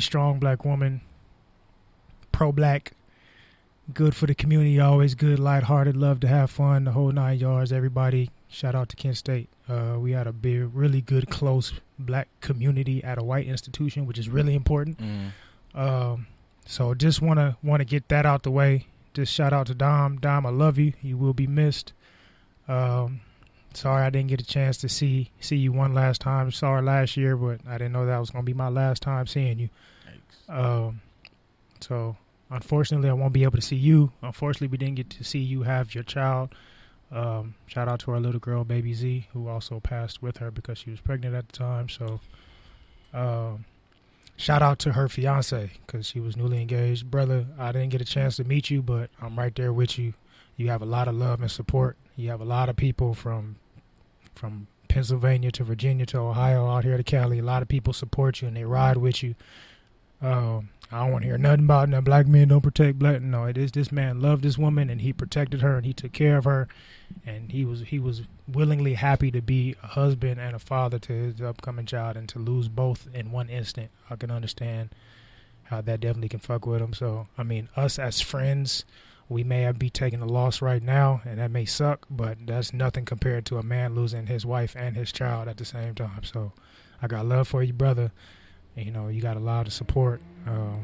strong black woman, pro-black, good for the community, always good, lighthearted, love to have fun, the whole 9 yards. Everybody, shout out to Kent State. We had a big, really good, close black community at a white institution, which is really important. So just want to get that out the way. Just shout out to Dom. Dom, I love you. You will be missed. Sorry I didn't get a chance to see you one last time. Sorry last year, but I didn't know that was going to be my last time seeing you. So unfortunately, I won't be able to see you. Unfortunately, we didn't get to see you have your child. Shout out to our little girl, Baby Z, who also passed with her because she was pregnant at the time. So shout out to her fiance because she was newly engaged. Brother, I didn't get a chance to meet you, but I'm right there with you. You have a lot of love and support. You have a lot of people from Pennsylvania to Virginia to Ohio out here to Cali. A lot of people support you and they ride with you. I don't want to hear nothing about no black men don't protect black. No, it is this man loved this woman and he protected her and he took care of her, and he was willingly happy to be a husband and a father to his upcoming child, and to lose both in one instant, I can understand how that definitely can fuck with him. So I mean, us as friends, we may be taking a loss right now, and that may suck, but that's nothing compared to a man losing his wife and his child at the same time. So I got love for you, brother. And, you know, you got a lot of support,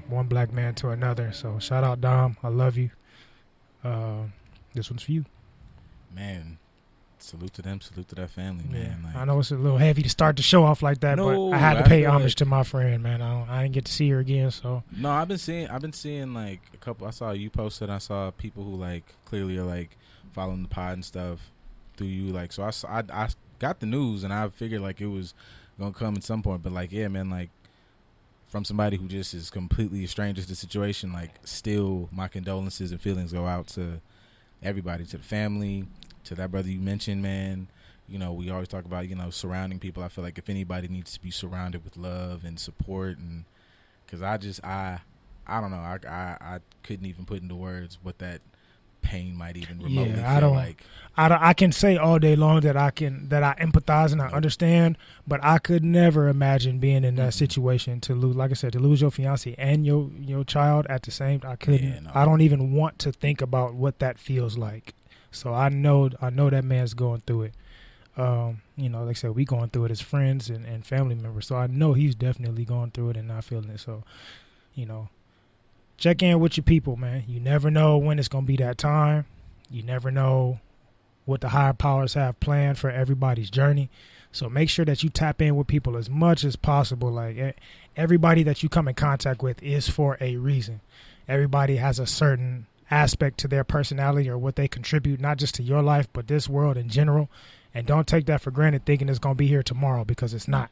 one black man to another. So shout out, Dom. I love you. This one's for you. Man, salute to them. Salute to that family, man. Like, I know it's a little heavy to start the show off like that, but I had to pay homage to my friend, man. I didn't get to see her again, so. No, I've been seeing like a couple. I saw you posted. I saw people who like clearly are like following the pod and stuff through you. Like, so I got the news and I figured like it was gonna come at some point, but like, yeah, man, like, from somebody who just is completely a stranger to the situation, like, still my condolences and feelings go out to everybody, to the family, to that brother you mentioned, man. You know, we always talk about, you know, surrounding people. I feel like if anybody needs to be surrounded with love and support, and because I don't know, I couldn't even put into words what that pain might even remotely feel like. I can say all day long that I empathize and I understand, but I could never imagine being in that situation to lose, like I said, to lose your fiance and your child at the same time. I couldn't. Yeah, no. I don't even want to think about what that feels like. So I know that man's going through it. You know, like I said, we going through it as friends and family members. So I know he's definitely going through it and not feeling it. So, you know, check in with your people, man. You never know when it's going to be that time. You never know what the higher powers have planned for everybody's journey. So make sure that you tap in with people as much as possible. Like, everybody that you come in contact with is for a reason. Everybody has a certain aspect to their personality or what they contribute, not just to your life, but this world in general. And don't take that for granted thinking it's going to be here tomorrow, because it's not.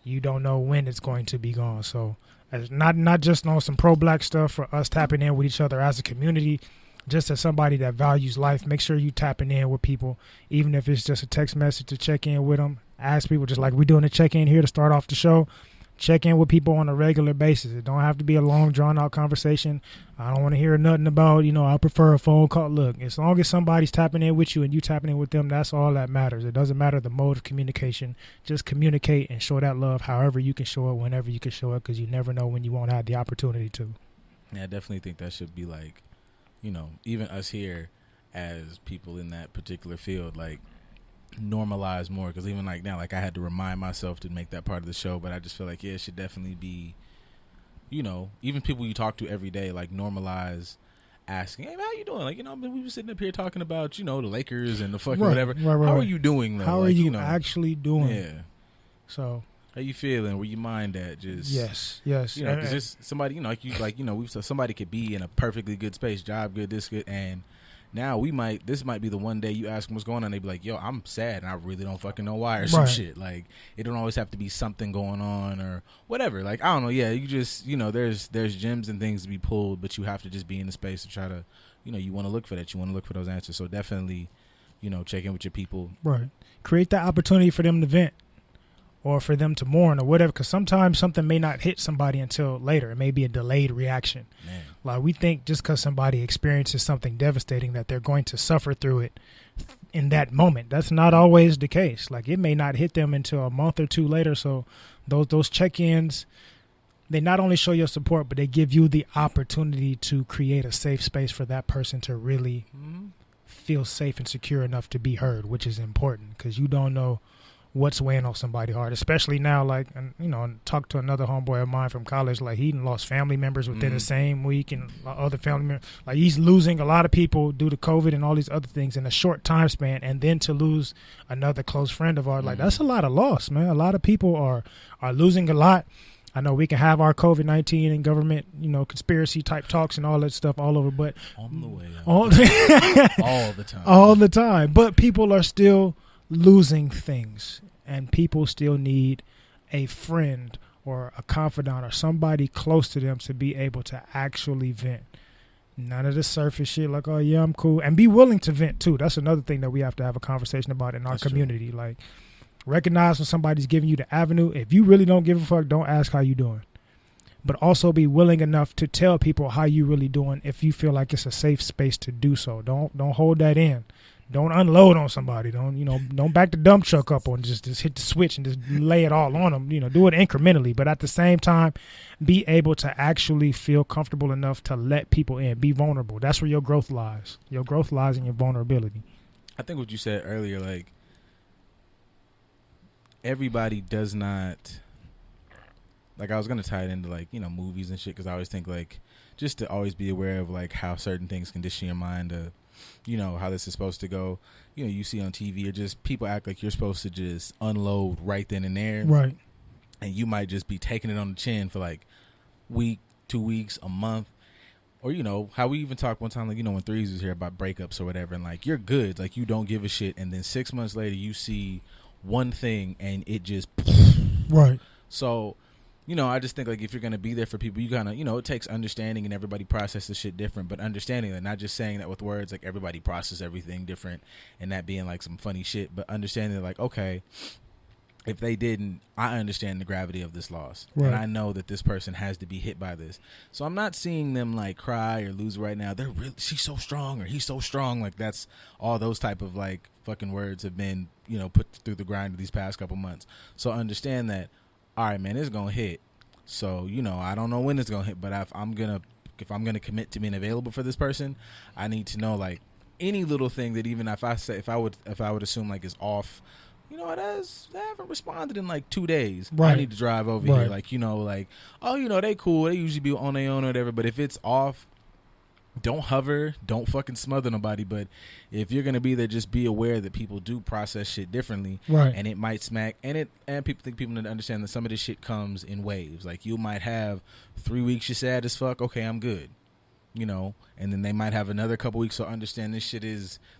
You don't know when it's going to be gone. So as not just on some pro-black stuff, for us tapping in with each other as a community, just as somebody that values life, make sure you tapping in with people, even if it's just a text message to check in with them. Ask people, just like we're doing a check-in here to start off the show. Check in with people on a regular basis. It don't have to be a long, drawn-out conversation. I don't want to hear nothing about, you know, I prefer a phone call. Look, as long as somebody's tapping in with you and you tapping in with them, that's all that matters. It doesn't matter the mode of communication. Just communicate and show that love however you can show it, whenever you can show it, because you never know when you won't have the opportunity to. Yeah, I definitely think that should be like, you know, even us here as people in that particular field, like, normalize more, because even like now, like, I had to remind myself to make that part of the show, but I just feel like, yeah, it should definitely be, you know, even people you talk to every day, like, normalize asking, hey, how you doing? Like, you know, we were sitting up here talking about, you know, the Lakers and the fucking whatever. Right. How are you doing though? How are you actually doing? Yeah. So how you feeling? Where you mind at? Just yes. You know, because just somebody, you know, like you know, somebody could be in a perfectly good space, job good, this good, and now this might be the one day you ask them what's going on, they be like, yo, I'm sad and I really don't fucking know why, or some shit. Like, it don't always have to be something going on or whatever. Like, I don't know. Yeah, you just, you know, there's gems and things to be pulled, but you have to just be in the space to try to, you know, you want to look for that. You want to look for those answers. So definitely, you know, check in with your people. Right. Create that opportunity for them to vent or for them to mourn or whatever, because sometimes something may not hit somebody until later. It may be a delayed reaction. Man. Like, we think just because somebody experiences something devastating that they're going to suffer through it in that moment. That's not always the case. Like, it may not hit them until a month or two later. So those check-ins, they not only show your support, but they give you the opportunity to create a safe space for that person to really feel safe and secure enough to be heard, which is important because you don't know what's weighing on somebody's heart, especially now. Like, and you know, talk to another homeboy of mine from college. Like, he lost family members within the same week, and other family members. Like, he's losing a lot of people due to COVID and all these other things in a short time span, and then to lose another close friend of ours, like that's a lot of loss, man. A lot of people are losing a lot. I know we can have our COVID-19 and government, you know, conspiracy type talks and all that stuff all over, but on the way, all the time, all the time. But people are still losing things, and people still need a friend or a confidant or somebody close to them to be able to actually vent. None of the surface shit like, oh yeah, I'm cool, and be willing to vent too. That's another thing that we have to have a conversation about in our community. True. Like, recognize when somebody's giving you the avenue. If you really don't give a fuck, don't ask how you doing. But also be willing enough to tell people how you really doing if you feel like it's a safe space to do so. Don't hold that in. Don't unload on somebody. Don't back the dump truck up on just hit the switch and just lay it all on them. You know, do it incrementally. But at the same time, be able to actually feel comfortable enough to let people in. Be vulnerable. That's where your growth lies. Your growth lies in your vulnerability. I think what you said earlier, like, everybody does not, like, I was going to tie it into, like, you know, movies and shit, because I always think, like, just to always be aware of, like, how certain things condition your mind to, you know, how this is supposed to go. You know, you see on TV, or just people act like you're supposed to just unload right then and there. Right. And you might just be taking it on the chin for, like, week, 2 weeks, a month. Or, you know, how we even talked one time, like, you know, when Threes was here about breakups or whatever, and, like, you're good. Like, you don't give a shit. And then 6 months later, you see one thing and it just right. So, you know, I just think, like, if you're gonna be there for people, you gotta, you know, it takes understanding, and everybody processes shit different, but understanding that, not just saying that with words, like, everybody processes everything different, and that being like some funny shit, but understanding that, like, okay, if they didn't, I understand the gravity of this loss, right. And I know that this person has to be hit by this, so I'm not seeing them, like, cry or lose right now. They're really, she's so strong, or he's so strong. Like, that's all those type of, like, fucking words have been, you know, put through the grinder these past couple months. So understand that, all right, man, it's gonna hit. So, you know, I don't know when it's gonna hit, but if I'm gonna commit to being available for this person, I need to know, like, any little thing that, even if I would assume, like, is off, you know, they haven't responded in, like, 2 days. Right. I need to drive over here. Like, you know, like, oh, you know, they cool. They usually be on their own or whatever. But if it's off, don't hover. Don't fucking smother nobody. But if you're going to be there, just be aware that people do process shit differently. Right. And it might smack. And people need to understand that some of this shit comes in waves. Like, you might have 3 weeks you're sad as fuck. Okay, I'm good. You know, and then they might have another couple weeks. So understand, this shit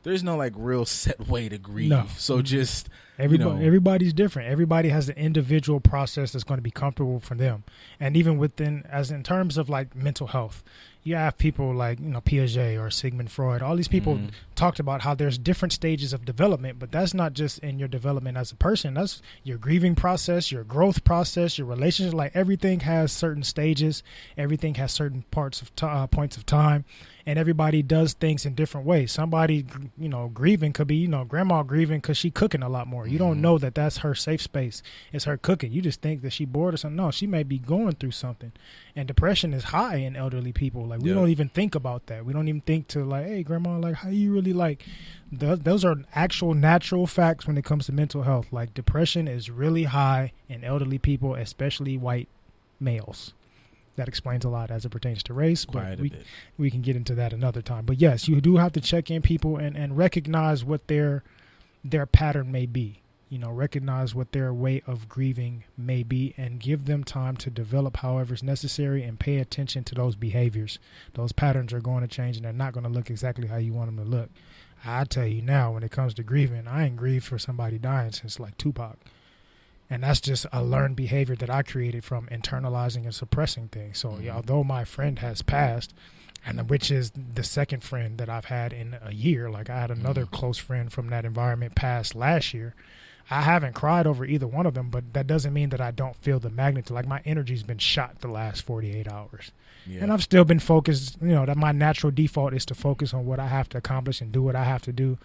there's no, like, real set way to grieve. No. So just, everybody's different. Everybody has an individual process that's going to be comfortable for them. And even within, as in terms of, like, mental health, you have people like, you know, Piaget or Sigmund Freud. All these people talked about how there's different stages of development, but that's not just in your development as a person. That's your grieving process, your growth process, your relationship. Like, everything has certain stages. Everything has certain points of time, and everybody does things in different ways. Somebody, you know, grieving could be, you know, grandma grieving because she cooking a lot more. You don't know that that's her safe space. It's her cooking. You just think that she bored or something. No, she may be going through something. And depression is high in elderly people. Like, we don't even think about that. We don't even think to, like, hey, grandma, like, how you really, like, those are actual natural facts when it comes to mental health. Like, depression is really high in elderly people, especially white males. That explains a lot as it pertains to race, but we can get into that another time. But yes, you do have to check in people and recognize what their pattern may be. You know, recognize what their way of grieving may be, and give them time to develop however is necessary, and pay attention to those behaviors. Those patterns are going to change, and they're not going to look exactly how you want them to look. I tell you now, when it comes to grieving, I ain't grieved for somebody dying since, like, Tupac. And that's just a learned behavior that I created from internalizing and suppressing things. So although my friend has passed, and which is the second friend that I've had in a year, like, I had another close friend from that environment pass last year, I haven't cried over either one of them, but that doesn't mean that I don't feel the magnitude. Like, my energy's been shot the last 48 hours. Yeah. And I've still been focused, you know, that my natural default is to focus on what I have to accomplish and do what I have to do,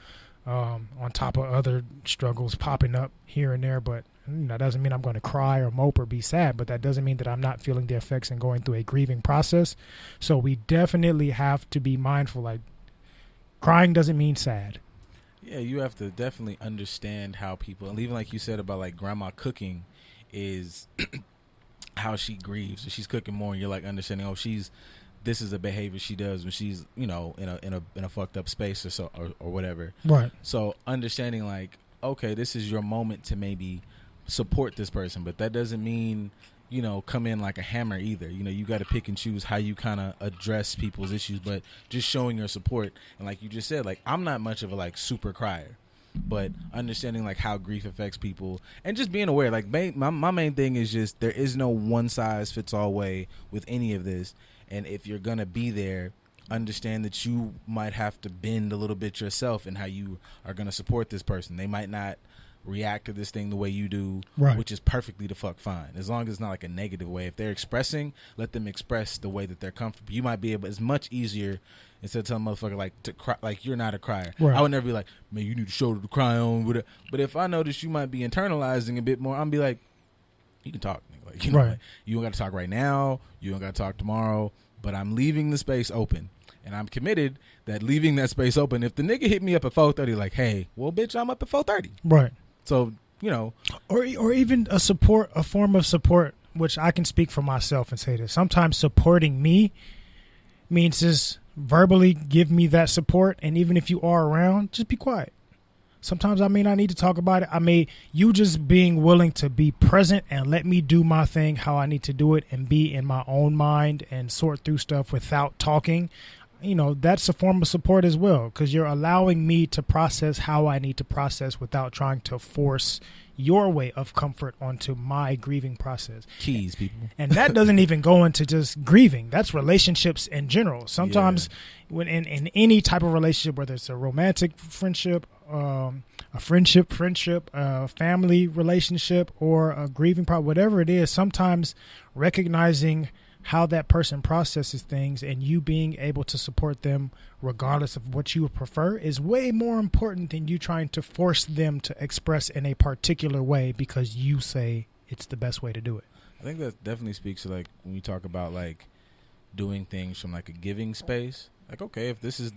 on top of other struggles popping up here and there. But That doesn't mean I'm going to cry or mope or be sad, but that doesn't mean that I'm not feeling the effects and going through a grieving process. So we definitely have to be mindful. Like, crying doesn't mean sad. Yeah, you have to definitely understand how people, and even like you said about like grandma cooking, is how she grieves. If she's cooking more, and you're like understanding, oh, this is a behavior she does when she's, you know, in a fucked up space or so or whatever. Right. So understanding like, okay, this is your moment to maybe support this person, but that doesn't mean, you know, come in like a hammer either. You know, you got to pick and choose how you kind of address people's issues, but just showing your support. And like you just said, like, I'm not much of a like super crier, but understanding like how grief affects people and just being aware. Like my main thing is just there is no one size fits all way with any of this. And if you're going to be there, understand that you might have to bend a little bit yourself in how you are going to support this person. They might not react to this thing the way you do, right, which is perfectly the fuck fine, as long as it's not like a negative way. If they're expressing, let them express the way that they're comfortable. You might be able, it's much easier instead of telling a motherfucker like to cry, like you're not a crier. Right. I would never be like, man, you need a shoulder to cry on with it. But if I notice you might be internalizing a bit more, I'm be like, you can talk, like, you know, right, like, you don't got to talk right now, you don't got to talk tomorrow, but I'm leaving the space open. And I'm committed that leaving that space open, if the nigga hit me up at 4:30 like, hey, well, bitch, I'm up at 4:30. Right. So, you know. Or even a form of support, which I can speak for myself and say this. Sometimes supporting me means just verbally give me that support. And even if you are around, just be quiet. Sometimes I may not need to talk about it. You just being willing to be present and let me do my thing how I need to do it and be in my own mind and sort through stuff without talking. You know, that's a form of support as well, because you're allowing me to process how I need to process without trying to force your way of comfort onto my grieving process. Keys, people. And that doesn't even go into just grieving. That's relationships in general. Sometimes when in any type of relationship, whether it's a romantic friendship, a friendship, family relationship, or a grieving problem, whatever it is, sometimes recognizing how that person processes things and you being able to support them regardless of what you would prefer is way more important than you trying to force them to express in a particular way because you say it's the best way to do it. I think that definitely speaks to like when we talk about like doing things from like a giving space. Like, okay, if this is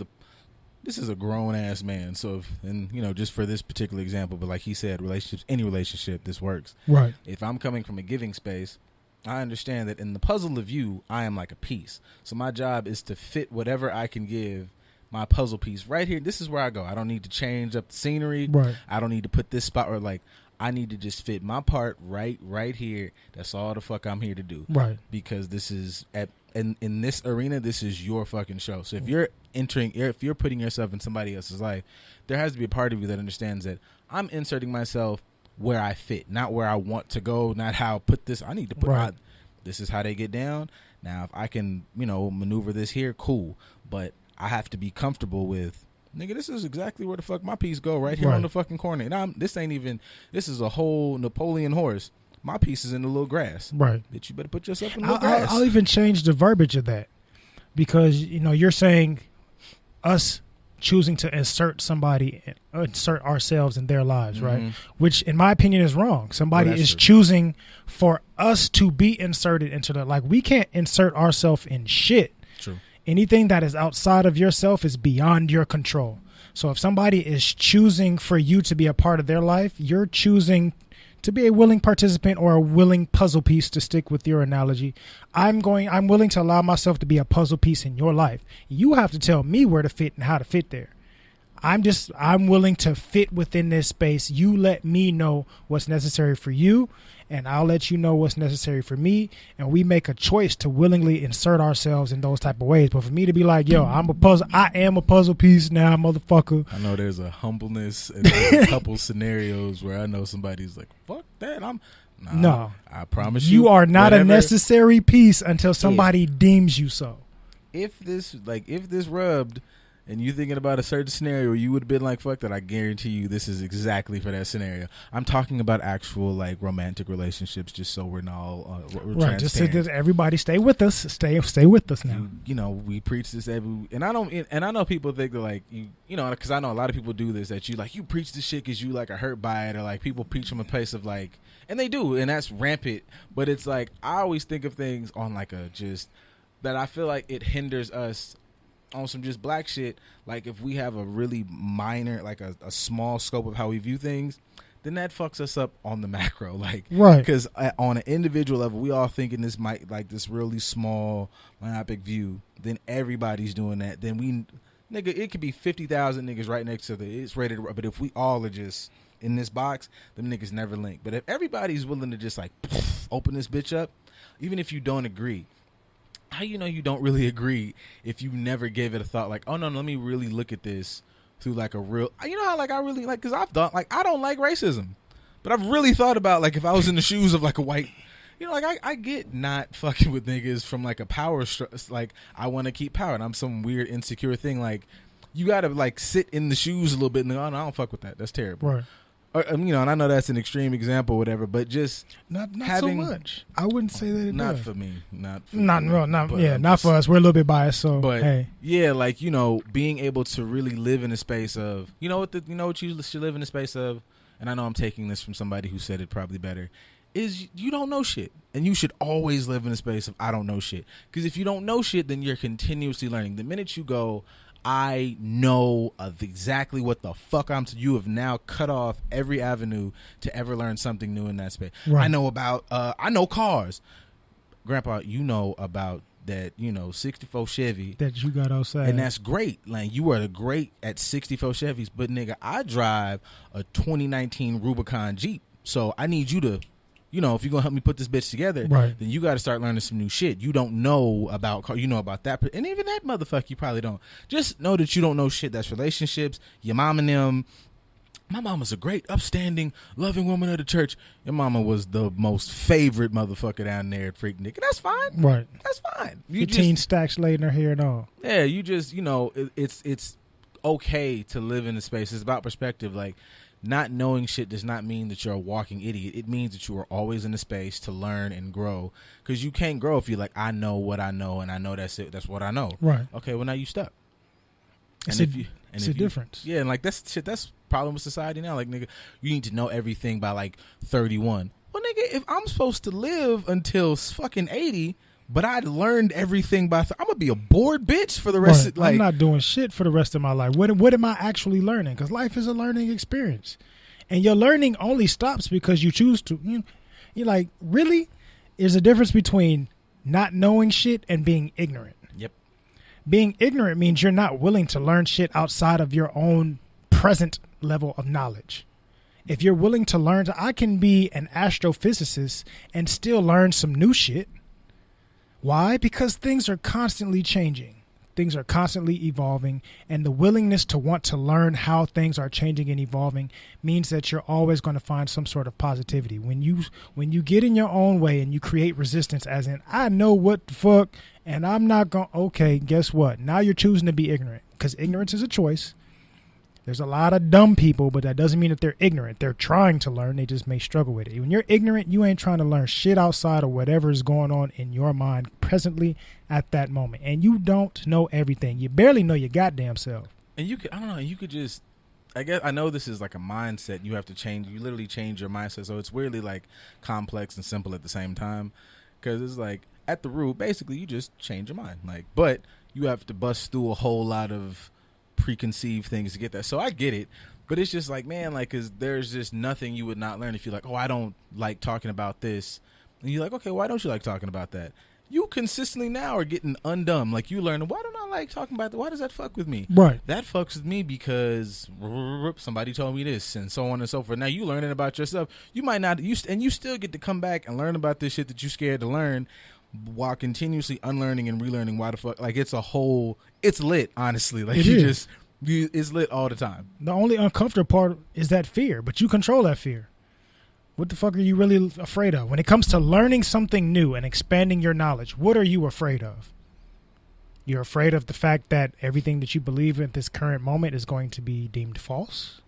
a grown ass man, so if, and you know, just for this particular example, but like he said, relationships, any relationship, this works. Right. If I'm coming from a giving space, I understand that in the puzzle of you, I am like a piece. So my job is to fit whatever I can give my puzzle piece right here. This is where I go. I don't need to change up the scenery. Right. I don't need to put this spot, or like I need to just fit my part right here. That's all the fuck I'm here to do. Right. Because this is in this arena, this is your fucking show. So if you're putting yourself in somebody else's life, there has to be a part of you that understands that I'm inserting myself where I fit, not where I want to go, not how put this. I need to put right. This is how they get down. Now, if I can, you know, maneuver this here, cool. But I have to be comfortable with, nigga, this is exactly where the fuck my piece go, right here on the fucking corner. And this is a whole Napoleon horse. My piece is in the little grass. Right. Bitch, you better put yourself in the little grass. I'll even change the verbiage of that because, you know, you're saying us choosing to insert ourselves in their lives, right? Which, in my opinion, is wrong. Somebody is true. Choosing for us to be inserted into the, like, we can't insert ourselves in shit. True. Anything that is outside of yourself is beyond your control. So if somebody is choosing for you to be a part of their life, you're choosing to be a willing participant or a willing puzzle piece, to stick with your analogy. I'm willing to allow myself to be a puzzle piece in your life. You have to tell me where to fit and how to fit there. I'm willing to fit within this space. You let me know what's necessary for you, and I'll let you know what's necessary for me. And we make a choice to willingly insert ourselves in those type of ways. But for me to be like, yo, I am a puzzle piece now, motherfucker. I know there's a humbleness and a couple scenarios where I know somebody's like, fuck that. No, I promise you. You are not a necessary piece until somebody deems you so. If this rubbed, and you thinking about a certain scenario where you would have been like, fuck that, I guarantee you this is exactly for that scenario. I'm talking about actual like romantic relationships, just so we're all we're right. Just so that everybody stay with us. Stay with us now. You know, we preach this and I know people think that like you know, because I know a lot of people do this, that you preach this shit because you like are hurt by it, or like people preach from a place of like, and they do, and that's rampant. But it's like I always think of things on like a just that I feel like it hinders us on some just black shit. Like if we have a really minor, like a small scope of how we view things, then that fucks us up on the macro. Like, right. Because on an individual level, we all thinking this might like this really small myopic view. Then everybody's doing that. Then nigga, it could be 50,000 niggas right next to it's rated. But if we all are just in this box, them niggas never link. But if everybody's willing to just like open this bitch up, even if you don't agree, how you know you don't really agree if you never gave it a thought? Like, oh no, let me really look at this through like a real. You know how like I really like, because I've thought like I don't like racism, but I've really thought about like if I was in the shoes of like a white, you know, like I get not fucking with niggas from like a power like I want to keep power and I'm some weird insecure thing. Like you gotta like sit in the shoes a little bit and go, oh, no, I don't fuck with that. That's terrible. Right. Or, you know, and I know that's an extreme example, or whatever, but just not having, so much. I wouldn't say that it not does. For me, not for us. We're a little bit biased, so but hey, yeah, like you know, being able to really live in a space of you know what you should live in a space of, and I know I'm taking this from somebody who said it probably better, is you don't know shit, and you should always live in a space of I don't know shit, because if you don't know shit, then you're continuously learning. The minute you go, I know of exactly what the fuck you have now cut off every avenue to ever learn something new in that space. Right. I know cars. Grandpa, you know about that, 64 Chevy. That you got outside. And that's great. Like, you are great at 64 Chevys. But, nigga, I drive a 2019 Rubicon Jeep. So I need you to, if you're going to help me put this bitch together, right, then you got to start learning some new shit. You don't know about car, you know about that. And even that motherfucker, you probably don't. Just know that you don't know shit. That's relationships, your mom and them. My mama's a great, upstanding, loving woman of the church. Your mama was the most favorite motherfucker down there at Freak Nick. And that's fine. Right. That's fine. 15 stacks laid in her hair and all. Yeah, you just, it's okay to live in a space. It's about perspective. Like, not knowing shit does not mean that you're a walking idiot. It means that you are always in a space to learn and grow. Because you can't grow if you're like, I know what I know, and I know that's it. That's what I know. Right. Okay, well, now you stuck. It's a difference. Yeah, and like that's problem with society now. Like, nigga, you need to know everything by like 31. Well, nigga, if I'm supposed to live until fucking 80, but I learned everything by I'm gonna be a bored bitch for the rest of like. I'm not doing shit for the rest of my life. What am I actually learning? Because life is a learning experience, and your learning only stops because you choose to. You're like, really? There's a difference between not knowing shit and being ignorant. Yep. Being ignorant means you're not willing to learn shit outside of your own present level of knowledge. If you're willing to learn, I can be an astrophysicist and still learn some new shit. Why? Because things are constantly changing. Things are constantly evolving, and the willingness to want to learn how things are changing and evolving means that you're always going to find some sort of positivity. When you get in your own way and you create resistance, as in, I know what the fuck, and I'm not going, okay, guess what? Now you're choosing to be ignorant, because ignorance is a choice. There's a lot of dumb people, but that doesn't mean that they're ignorant. They're trying to learn. They just may struggle with it. When you're ignorant, you ain't trying to learn shit outside of whatever is going on in your mind presently at that moment. And you don't know everything. You barely know your goddamn self. And you could just, I guess, I know this is like a mindset you have to change. You literally change your mindset. So it's weirdly like complex and simple at the same time. Because it's like, at the root, basically, you just change your mind. Like, but you have to bust through a whole lot of preconceived things to get that. So I get it, but it's just like, man, like, cause there's just nothing you would not learn if you're like, oh, I don't like talking about this, and you're like, okay, why don't you like talking about that? You consistently now are getting undumb. Like, you learn, why don't I like talking about that? Why does that fuck with me? Right. That fucks with me because somebody told me this, and so on and so forth. Now you learning about yourself. You might not, and you still get to come back and learn about this shit that you scared to learn, while continuously unlearning and relearning. Why the fuck? Like, it's lit, honestly. Like, it's lit all the time. The only uncomfortable part is that fear, but you control that fear. What the fuck are you really afraid of? When it comes to learning something new and expanding your knowledge, what are you afraid of? You're afraid of the fact that everything that you believe at this current moment is going to be deemed false,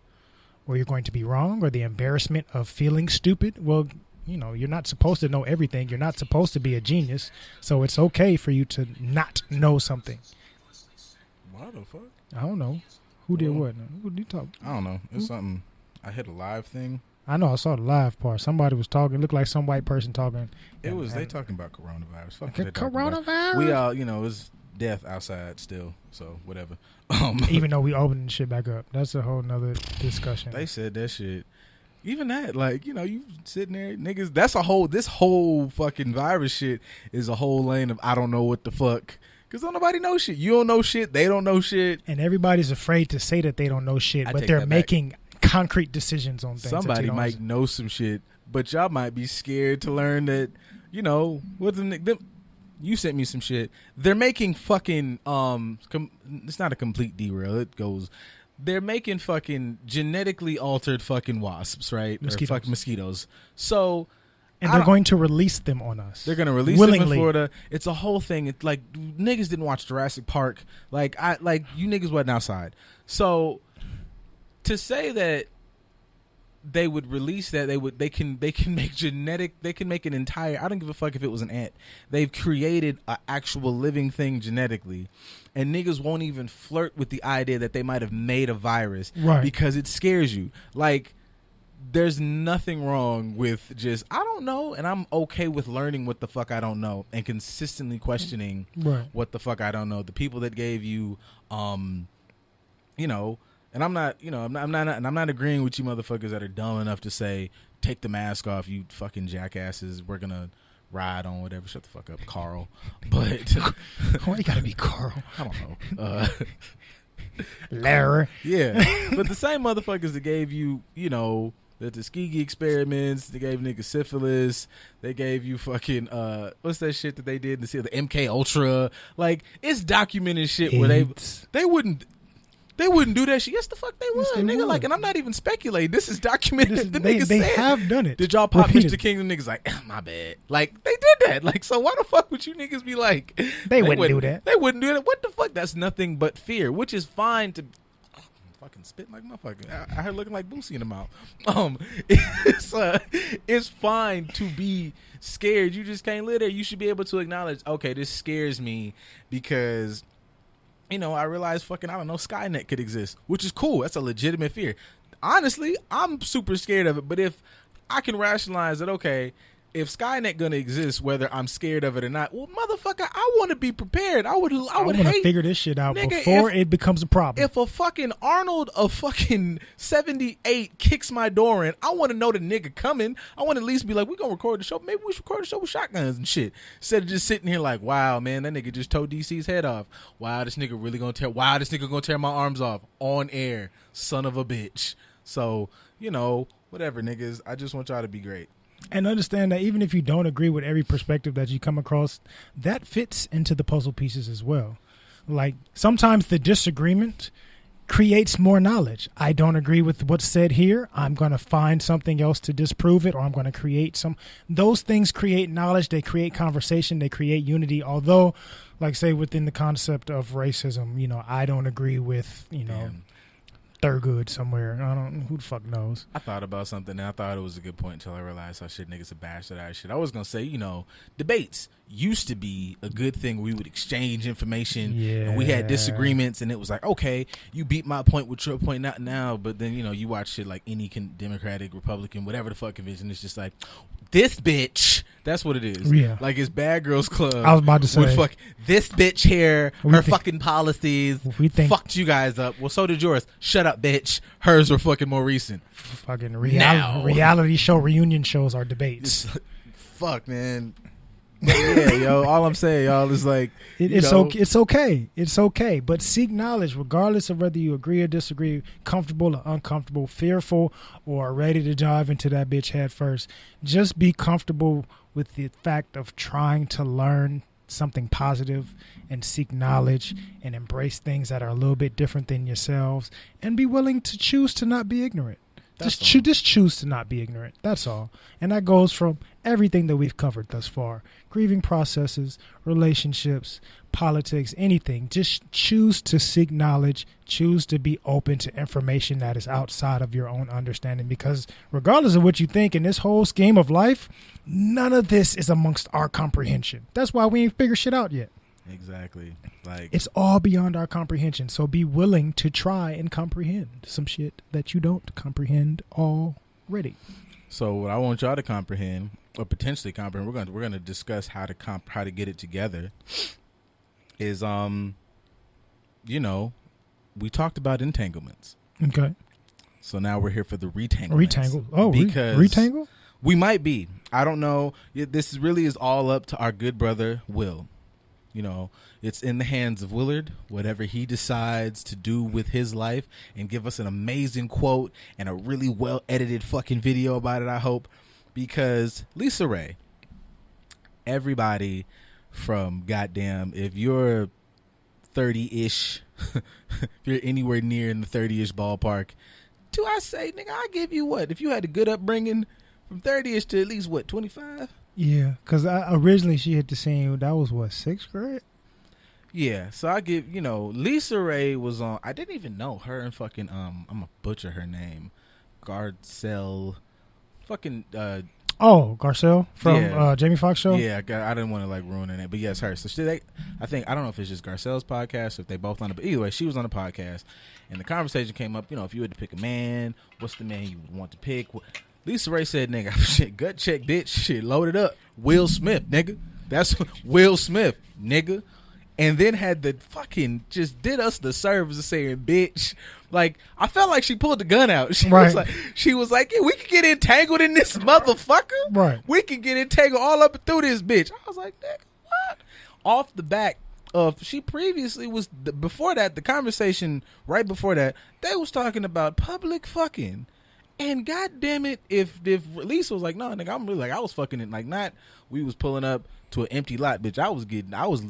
or you're going to be wrong, or the embarrassment of feeling stupid. Well, you know, you're not supposed to know everything. You're not supposed to be a genius. So it's okay for you to not know something. Why the fuck? I don't know. Who did what? Who did you talk? I don't know. It's something. I hit a live thing. I know. I saw the live part. Somebody was talking. It looked like some white person talking. It was. They talking about coronavirus. Fuck what they talking Coronavirus. About. We all, you know, it's death outside still. So whatever. Even though we opening shit back up, that's a whole nother discussion. They said that shit. Even that, like, you know, you sitting there, niggas. That's a whole. This whole fucking virus shit is a whole lane of I don't know what the fuck. Because don't nobody know shit. You don't know shit. They don't know shit. And everybody's afraid to say that they don't know shit, but they're making concrete decisions on things. Somebody might know some shit, but y'all might be scared to learn that, you know, you sent me some shit. They're making fucking, it's not a complete derail. It goes, they're making fucking genetically altered fucking wasps, right? Mosquitoes. Or fucking mosquitoes. So... And they're going to release them on us. They're going to release them in Florida. It's a whole thing. It's like niggas didn't watch Jurassic Park. Like you niggas wasn't outside. So to say that they would release that, they can make an entire, I don't give a fuck if it was an ant. They've created an actual living thing genetically. And niggas won't even flirt with the idea that they might have made a virus, right? Because it scares you. Like, there's nothing wrong with just, I don't know, and I'm okay with learning what the fuck I don't know and consistently questioning what the fuck I don't know. The people that gave you, you know, and I'm not agreeing with you motherfuckers that are dumb enough to say, take the mask off, you fucking jackasses. We're gonna ride on whatever. Shut the fuck up, Carl. But why you gotta be Carl? I don't know. Larry. Yeah, but the same motherfuckers that gave you, you know, the Tuskegee experiments, they gave niggas syphilis, they gave you fucking what's that shit that they did to see the MK Ultra? Like, it's documented shit where they wouldn't do that shit. Yes, the fuck they would, nigga. Would. Like, and I'm not even speculating. This is documented. They have done it. Did y'all pop Mr. Kingdom? Niggas like, my bad. Like, they did that. Like, so why the fuck would you niggas be like? They wouldn't do that. They wouldn't do that. What the fuck? That's nothing but fear, which is fine to. Fucking spit like motherfucker. I heard looking like Boosie in the mouth. It's fine to be scared. You just can't live there. You should be able to acknowledge, okay, this scares me because, you know, I realize fucking, I don't know, Skynet could exist, which is cool. That's a legitimate fear. Honestly, I'm super scared of it. But if I can rationalize that, okay, if Skynet gonna exist, whether I'm scared of it or not, well, motherfucker, I want to be prepared. I would want to figure this shit out before it becomes a problem. If a fucking Arnold of fucking 78 kicks my door in, I want to know the nigga coming. I want to at least be like, we gonna record the show. Maybe we should record the show with shotguns and shit, instead of just sitting here like, wow, man, that nigga just tore DC's head off. Wow, this nigga really gonna tear. Wow, this nigga gonna tear my arms off on air. Son of a bitch. So, you know, whatever, niggas. I just want y'all to be great. And understand that even if you don't agree with every perspective that you come across, that fits into the puzzle pieces as well. Like, sometimes the disagreement creates more knowledge. I don't agree with what's said here. I'm going to find something else to disprove it, or I'm going to create some. Those things create knowledge. They create conversation. They create unity. Although, like, say, within the concept of racism, you know, I don't agree with, you know, Thurgood somewhere. I don't. Who the fuck knows? I thought about something and I thought it was a good point until I realized how shit niggas are bashed at our shit. I was gonna say, you know, debates used to be a good thing. We would exchange information, and we had disagreements, and it was like, okay, you beat my point with your point, not now. But then, you know, you watch shit like any Democratic, Republican, whatever the fuck convention. It's just like, this bitch. That's what it is. Yeah. Like, it's Bad Girls Club. I was about to say, fuck this bitch here. Her fucking policies fucked you guys up. Well, so did yours. Shut up, bitch. Hers were fucking more recent. Fucking reality show reunion shows are debates. Fuck, man. But yeah, yo. All I'm saying, y'all, is like, it's okay. It's okay. But seek knowledge, regardless of whether you agree or disagree, comfortable or uncomfortable, fearful or ready to dive into that bitch head first. Just be comfortable with the fact of trying to learn something positive and seek knowledge and embrace things that are a little bit different than yourselves, and be willing to choose to not be ignorant. Just choose to not be ignorant. That's all. And that goes from everything that we've covered thus far. Grieving processes, relationships, politics, anything. Just choose to seek knowledge. Choose to be open to information that is outside of your own understanding. Because regardless of what you think in this whole scheme of life, none of this is amongst our comprehension. That's why we ain't figured shit out yet. Exactly. Like, it's all beyond our comprehension. So be willing to try and comprehend some shit that you don't comprehend already. So what I want y'all to comprehend, or potentially comprehend, we're gonna discuss how to get it together. Is we talked about entanglements. Okay. So now we're here for the retanglements. Retangle. Oh, because retangle? We might be. I don't know. This really is all up to our good brother Will. It's in the hands of Willard, whatever he decides to do with his life, and give us an amazing quote and a really well edited fucking video about it, I hope. Because Lisa Ray, everybody from goddamn, if you're 30-ish, if you're anywhere near in the 30-ish ballpark, do I say, nigga, I give you what? If you had a good upbringing, from 30-ish to at least, what, 25? Yeah, because originally she hit the scene, that was what, 6th grade? Yeah, so I give, Lisa Ray was on, I didn't even know her and fucking, I'm going to butcher her name, Garcelle, fucking, Garcelle from Jamie Foxx show? Yeah, I didn't want to, ruin her name, but yes, her. So I don't know if it's just Garcelle's podcast or if they both on it, but either way, she was on the podcast, and the conversation came up, if you had to pick a man, what's the man you would want to pick? Lisa Ray said, nigga, shit, gut check, bitch, shit, loaded up. Will Smith, nigga. That's Will Smith, nigga. And then had the fucking, just did us the service of saying, bitch. Like, I felt like she pulled the gun out. She was like, yeah, we can get entangled in this motherfucker. Right. We can get entangled all up and through this bitch. I was like, nigga, what? Off the back of, she previously was, before that, the conversation right before that, they was talking about public fucking. And goddamn it, if Lisa was like, no, nigga, I'm really like, I was fucking it, like, not we was pulling up to an empty lot, bitch. I was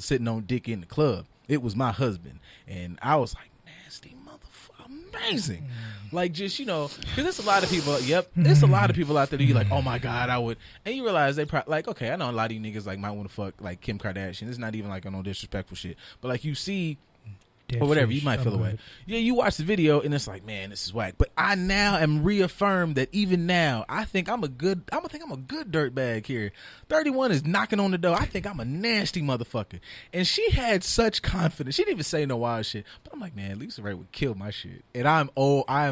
sitting on dick in the club. It was my husband, and I was like, nasty motherfucker, amazing. Like, just, because there's a lot of people. Yep, there's a lot of people out there that you're like, oh my god, I would, and you realize they probably like, okay, I know a lot of you niggas like might want to fuck like Kim Kardashian. It's not even like no disrespectful shit, but like you see. Or whatever, you might feel away. Yeah, you watch the video and it's like, man, this is whack. But I now am reaffirmed that even now, I think I'm a good dirtbag here. 31 is knocking on the door. I think I'm a nasty motherfucker. And she had such confidence. She didn't even say no wild shit. But I'm like, man, Lisa Ray would kill my shit. And I am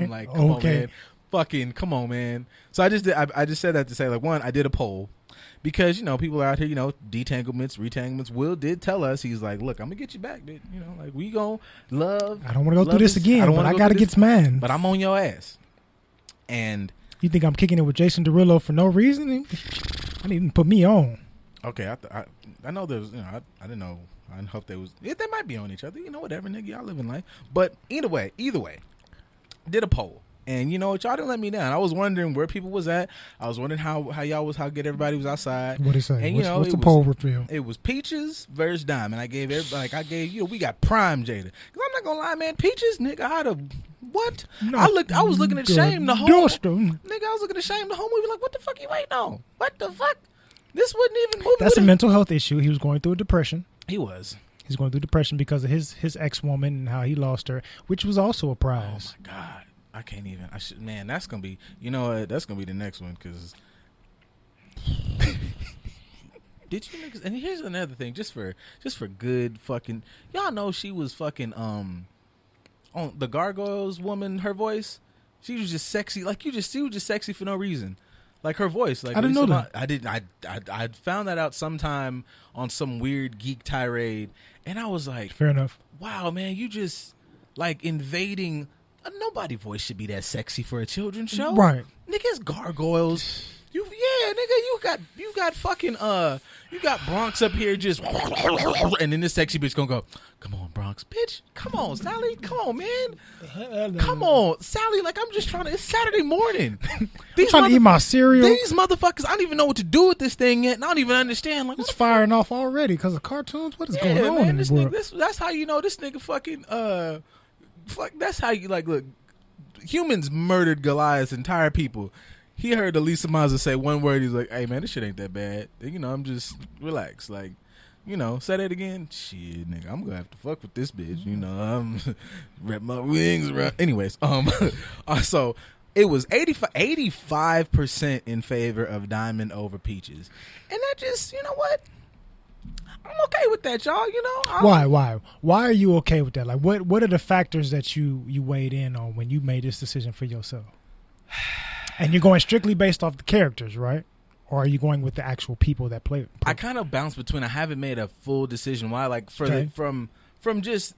like, come on, man. Fucking, come on, man. So I just said that to say, like, one, I did a poll. Because, people are out here, detanglements, retanglements. Will did tell us, he's like, look, I'm going to get you back, bitch. Like, we going to love. I don't want to go through this again, but I got to get some man. But I'm on your ass. And. You think I'm kicking it with Jason Derulo for no reason? I didn't even put me on. Okay, I know there was, I didn't know. I didn't hope they might be on each other. Whatever, nigga, y'all living life. But either way, did a poll. And y'all didn't let me down. I was wondering where people was at. I was wondering how good everybody was outside. What'd he say? And what's the poll reveal? It was Peaches versus Diamond. I gave everybody, we got prime Jada. Cause I'm not gonna lie, man, Peaches, nigga, what? I was looking at shame the whole nigga. I was looking at shame the whole movie. Like, what the fuck you waiting on? What the fuck? This wasn't even movie. That's a mental health issue. He was going through a depression. He was. He's going through depression because of his ex-woman and how he lost her, which was also a prize. Oh my god. I can't even. Man, that's gonna be. That's gonna be the next one. Cause did you niggas? And here's another thing, just for good fucking. Y'all know she was fucking on the Gargoyles Woman. Her voice, she was just sexy. Like she was just sexy for no reason. Like her voice. Like I didn't know that. I didn't. I found that out sometime on some weird geek tirade, and I was like, fair enough. Wow, man, you just like invading. Nobody voice should be that sexy for a children's show, right? Nigga, it's Gargoyles. Nigga, you got fucking you got Bronx up here just, and then this sexy bitch gonna go, come on Bronx, bitch, come on Sally, come on man, come on Sally. Like I'm just trying to. It's Saturday morning. I'm trying to eat my cereal. These motherfuckers, I don't even know what to do with this thing yet. And I don't even understand. Like it's firing off already because of cartoons. What is going on? Man, in this world? That's how you know this nigga fucking fuck. That's how you like look. humans murdered Goliath's entire people. He heard Elisa Mazza say one word. He's like, "Hey man, this shit ain't that bad. You know, I'm just relax. Like, you know, say that again. Shit, nigga, I'm gonna have to fuck with this bitch. You know, I'm wrap my wings around." Anyways, so it was 85% in favor of Diamond over Peaches, and that just, you know what? I'm okay with that, y'all. You know, why are you okay with that? Like, what are the factors that you weighed in on when you made this decision for yourself? And you're going strictly based off the characters, right? Or are you going with the actual people that play? I kind of bounce between. I haven't made a full decision. Why? Like from just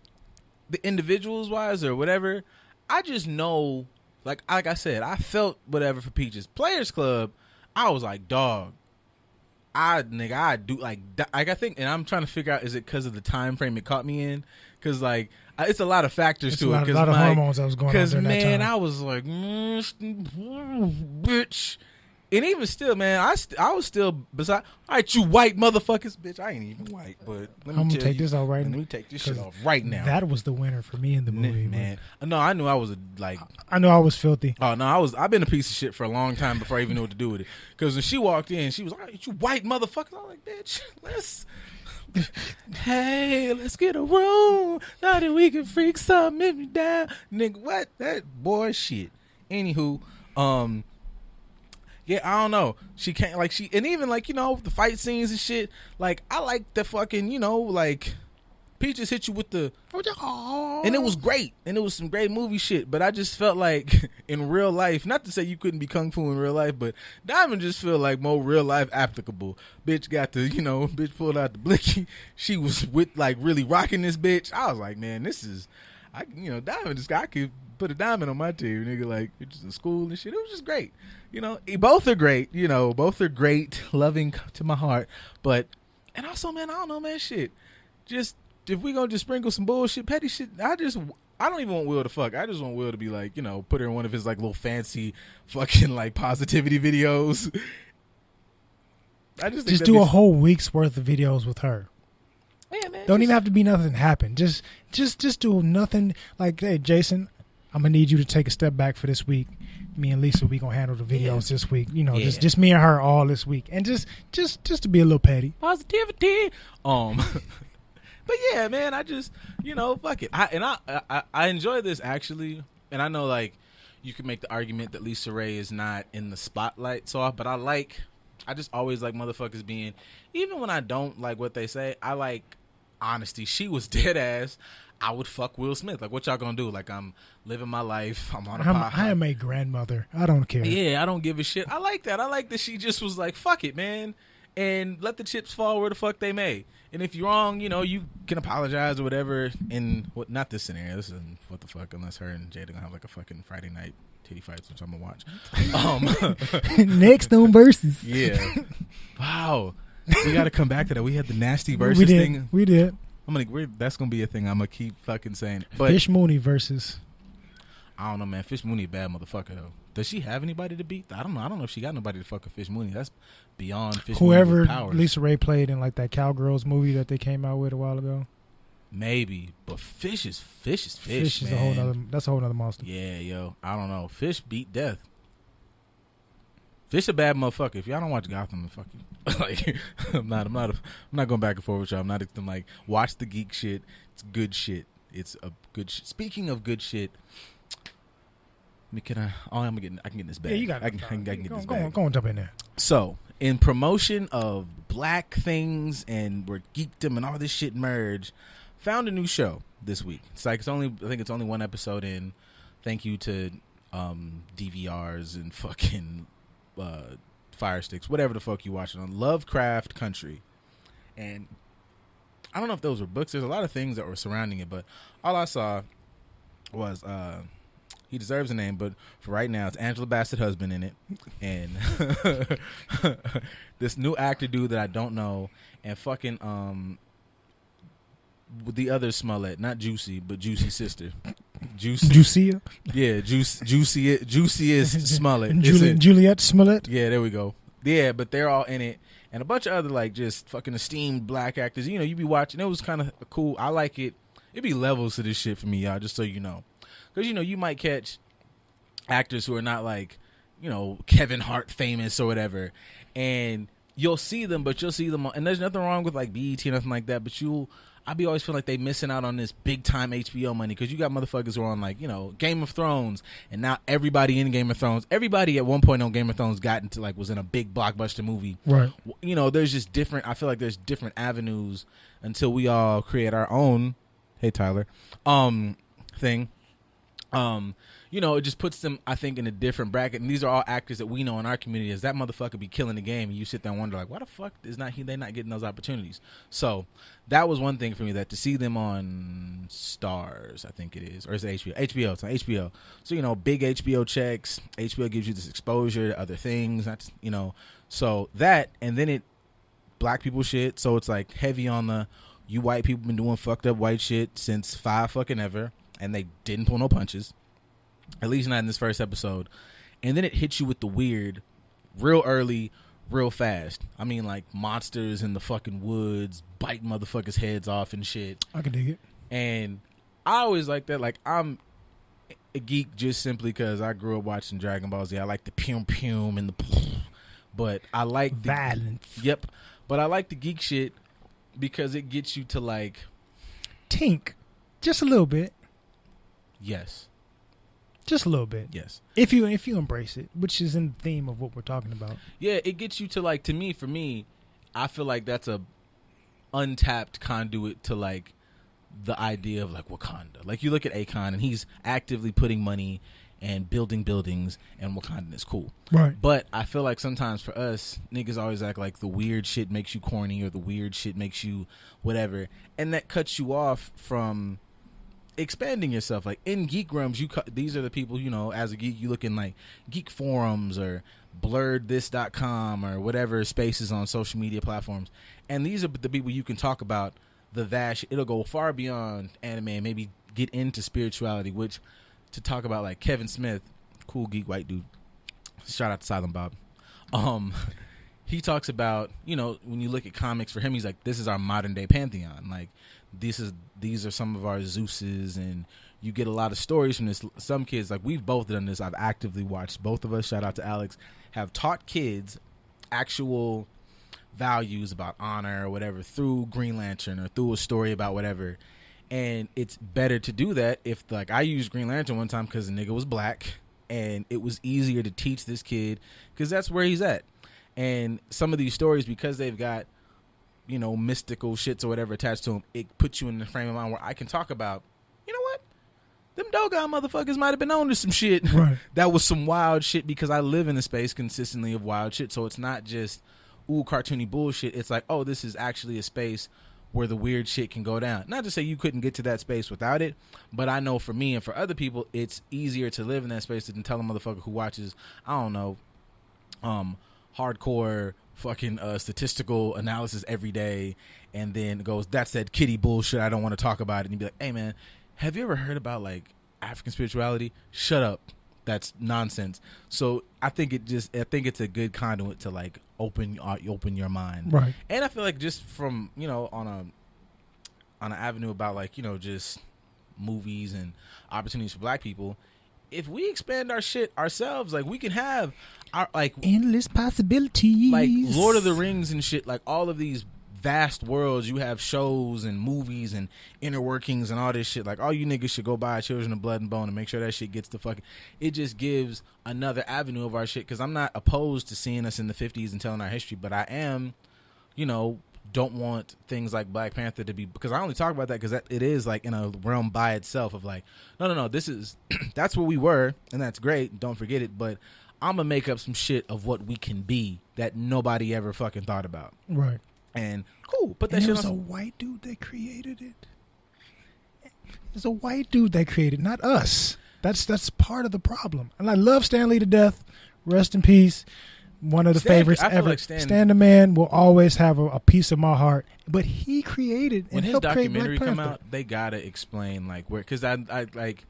the individuals wise or whatever. I just know, like I said, I felt whatever for Peaches. Players Club, I was like, dog. I do like I think, and I'm trying to figure out, is it because of the time frame it caught me in? Because like it's a lot of factors to it. A lot of hormones that was going on during that time. Because man, I was like, bitch. And even still, man, I was still beside. All right, you white motherfuckers, bitch. I ain't even white, but I'm gonna take this off right now. Let me take this shit off right now. That was the winner for me in the movie, man. No, I knew I was I knew I was filthy. Oh no, I've been a piece of shit for a long time before I even knew what to do with it. Because when she walked in, she was like, "All right, you white motherfuckers." I was like, "Bitch, let's get a room. Now that we can freak something if you down, nigga." What that boy shit. Anywho, yeah, I don't know. She can't and even like, you know, the fight scenes and shit. Like, I like the fucking, you know, like Peaches hit you with the, and it was great, and it was some great movie shit. But I just felt like in real life, not to say you couldn't be kung fu in real life, but Diamond just feel like more real life applicable. Bitch got the, you know, bitch pulled out the blicky. She was with like really rocking this bitch. I was like, man, this is, Diamond just, I could put a Diamond on my team, nigga. Like, it's in school and shit. It was just great. You know, both are great. You know, both are great, loving to my heart. But, and also, man, I don't know, man, shit. Just, if we gonna just sprinkle some bullshit, petty shit, I don't even want Will to fuck. I just want Will to be like, you know, put her in one of his like little fancy fucking like positivity videos. I just do a whole week's worth of videos with her. Yeah, man. Don't even have to be nothing happen. Just do nothing. Like, hey, Jason, I'm gonna need you to take a step back for this week. Me and Lisa, we gonna handle the videos this week. You know, just me and her all this week, and just to be a little petty. Positivity. But yeah, man, I just, you know, fuck it. I enjoy this actually, and I know like you could make the argument that Lisa Ray is not in the spotlight so often, but I just always like motherfuckers being, even when I don't like what they say, I like honesty. She was dead ass. I would fuck Will Smith. Like, what y'all gonna do? Like, I'm living my life. I'm on a pod. I am a grandmother. I don't care. Yeah, I don't give a shit. I like that. I like that she just was like, fuck it, man. And let the chips fall where the fuck they may. And if you're wrong, you know, you can apologize or whatever. In not this scenario. This is what the fuck, unless her and Jada gonna have like a fucking Friday night titty fights, which I'm gonna watch. Next on Versus. Yeah. Wow. We got to come back to that. We had the nasty Versus thing. We did. That's gonna be a thing. I'm gonna keep fucking saying. But Fish Mooney versus. I don't know, man. Fish Mooney a bad motherfucker though. Does she have anybody to beat? I don't know. I don't know if she got nobody to fuck with Fish Mooney. That's beyond Fish Mooney. Whoever Lisa Ray played in like that Cowgirls movie that they came out with a while ago. Maybe, but Fish is Fish. Fish is man. That's a whole nother monster. Yeah, yo. I don't know. Fish beat death. Fish a bad motherfucker. If y'all don't watch Gotham, then fuck you. Like, I'm not going back and forth with y'all. I'm not like, watch the geek shit. It's good shit. It's a good shit. Speaking of good shit, I can get in this bag. Yeah, you got it. I can get this bag. Go on, jump in there. So, in promotion of black things and where geekdom and all this shit merge, found a new show this week. I think it's only one episode in. Thank you to DVRs and fucking Fire Sticks, whatever the fuck you watching on. Lovecraft Country. And I don't know if those were books. There's a lot of things that were surrounding it, but all I saw was he deserves a name, but for right now it's Angela Bassett husband in it, and this new actor dude that I don't know, and fucking the other Smollett, not Juicy, but Juicy sister. Juicia? Yeah, juiciest Smollett. Juliet Smollett? Yeah, there we go. Yeah, but they're all in it. And a bunch of other, like, just fucking esteemed black actors. You know, you be watching. It was kind of cool. I like it. It'd be levels to this shit for me, y'all, just so you know. Because, you know, you might catch actors who are not like, you know, Kevin Hart famous or whatever, and you'll see them, but you'll see them, and there's nothing wrong with like BET or nothing like that, but I be always feel like they missing out on this big time HBO money, because you got motherfuckers who are on like, you know, Game of Thrones, and now everybody in Game of Thrones, everybody at one point on Game of Thrones got into like, was in a big blockbuster movie, right? You know, there's just different, I feel like there's different avenues until we all create our own, hey Tyler, thing. You know, it just puts them, I think, in a different bracket. And these are all actors that we know in our community. As that motherfucker be killing the game, and you sit there and wonder, like, why the fuck is they not getting those opportunities? So that was one thing for me, that to see them on Stars, I think it is, or is it HBO? HBO, it's on HBO. So, you know, big HBO checks. HBO gives you this exposure to other things, not just, you know. So that, and then black people shit. So it's like heavy on the, you white people been doing fucked up white shit since fucking ever, and they didn't pull no punches. At least not in this first episode. And then it hits you with the weird real early, real fast. I mean, like monsters in the fucking woods biting motherfuckers' heads off and shit. I can dig it. And I always like that. Like, I'm a geek just simply because I grew up watching Dragon Ball Z. I like the pum pum and the but I like the violence. Yep. But I like the geek shit because it gets you to like tink just a little bit. Yes. Just a little bit. Yes. If you embrace it, which is in the theme of what we're talking about. Yeah, it gets you to like, for me, I feel like that's a untapped conduit to like the idea of like Wakanda. Like, you look at Akon and he's actively putting money and building buildings, and Wakanda is cool. Right. But I feel like sometimes for us, niggas always act like the weird shit makes you corny, or the weird shit makes you whatever. And that cuts you off from expanding yourself. Like in Geek Rooms, these are the people, you know, as a geek, you look in like geek forums or blurredthis.com or whatever spaces on social media platforms, and these are the people you can talk about the vast. It'll go far beyond anime and maybe get into spirituality, which to talk about like Kevin Smith, cool geek white dude, shout out to Silent Bob, he talks about, you know, when you look at comics, for him he's like, this is our modern day pantheon. Like, these are some of our Zeuses, and you get a lot of stories from this. Some kids, like we've both done this, I've actively watched, both of us, shout out to Alex, have taught kids actual values about honor or whatever through Green Lantern or through a story about whatever. And it's better to do that if, like, I used Green Lantern one time because the nigga was black, and it was easier to teach this kid because that's where he's at. And some of these stories, because they've got, you know, mystical shits or whatever attached to them, it puts you in the frame of mind where I can talk about, you know what, them Dogon motherfuckers might have been on to some shit. Right. That was some wild shit, because I live in a space consistently of wild shit. So it's not just, ooh, cartoony bullshit. It's like, oh, this is actually a space where the weird shit can go down. Not to say you couldn't get to that space without it, but I know for me and for other people, it's easier to live in that space than tell a motherfucker who watches, I don't know, hardcore fucking statistical analysis every day, and then goes, that's that kitty bullshit, I don't want to talk about it. And you'd be like, hey man, have you ever heard about like African spirituality? Shut up, that's nonsense. So I think it's a good conduit to like open your mind. Right. And I feel like just from, you know, on an avenue about like, you know, just movies and opportunities for black people, if we expand our shit ourselves, like we can have our like endless possibilities, like Lord of the Rings and shit, like all of these vast worlds. You have shows and movies and inner workings and all this shit. Like, all you niggas should go buy Children of Blood and Bone and make sure that shit gets the fucking. It just gives another avenue of our shit, because I'm not opposed to seeing us in the 50s and telling our history, but I am, you know, don't want things like Black Panther to be, because I only talk about that because it is like in a realm by itself of like, no, this is that's where we were, and that's great, don't forget it, but I'm gonna make up some shit of what we can be that nobody ever fucking thought about. Right. And cool, but that and shit it was a white dude that created it. It's a white dude that created, not us. That's part of the problem. And I love Stan Lee to death. Rest in peace. One of the favorites ever. Like Stan the Man will always have a piece of my heart. But he created and helped create Black Panther. When his documentary come out, they gotta explain like where, because I like,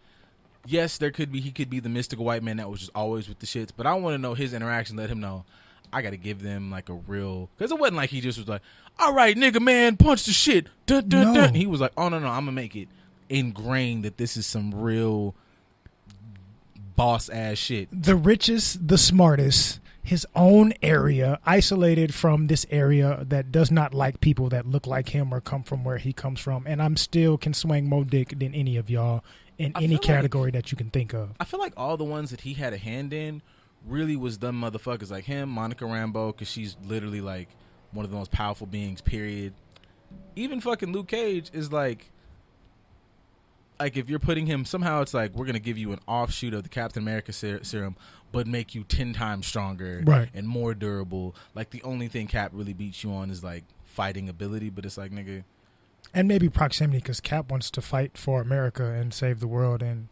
yes, he could be the mystical white man that was just always with the shits, but I want to know his interaction. Let him know I got to give them like a real, because it wasn't like he just was like, all right, nigga, man, punch the shit. Dun, dun, dun. He was like, oh no, I'm gonna make it ingrained that this is some real boss ass shit. The richest, the smartest, his own area, isolated from this area that does not like people that look like him or come from where he comes from. And I'm still can swing more dick than any of y'all in any category that you can think of. I feel like all the ones that he had a hand in really was dumb motherfuckers like him, Monica Rambeau, because she's literally like one of the most powerful beings, period. Even fucking Luke Cage is like if you're putting him, somehow it's like, we're going to give you an offshoot of the Captain America serum, but make you 10 times stronger and more durable. Like, the only thing Cap really beats you on is, like, fighting ability, but it's like, nigga. And maybe proximity, because Cap wants to fight for America and save the world, and,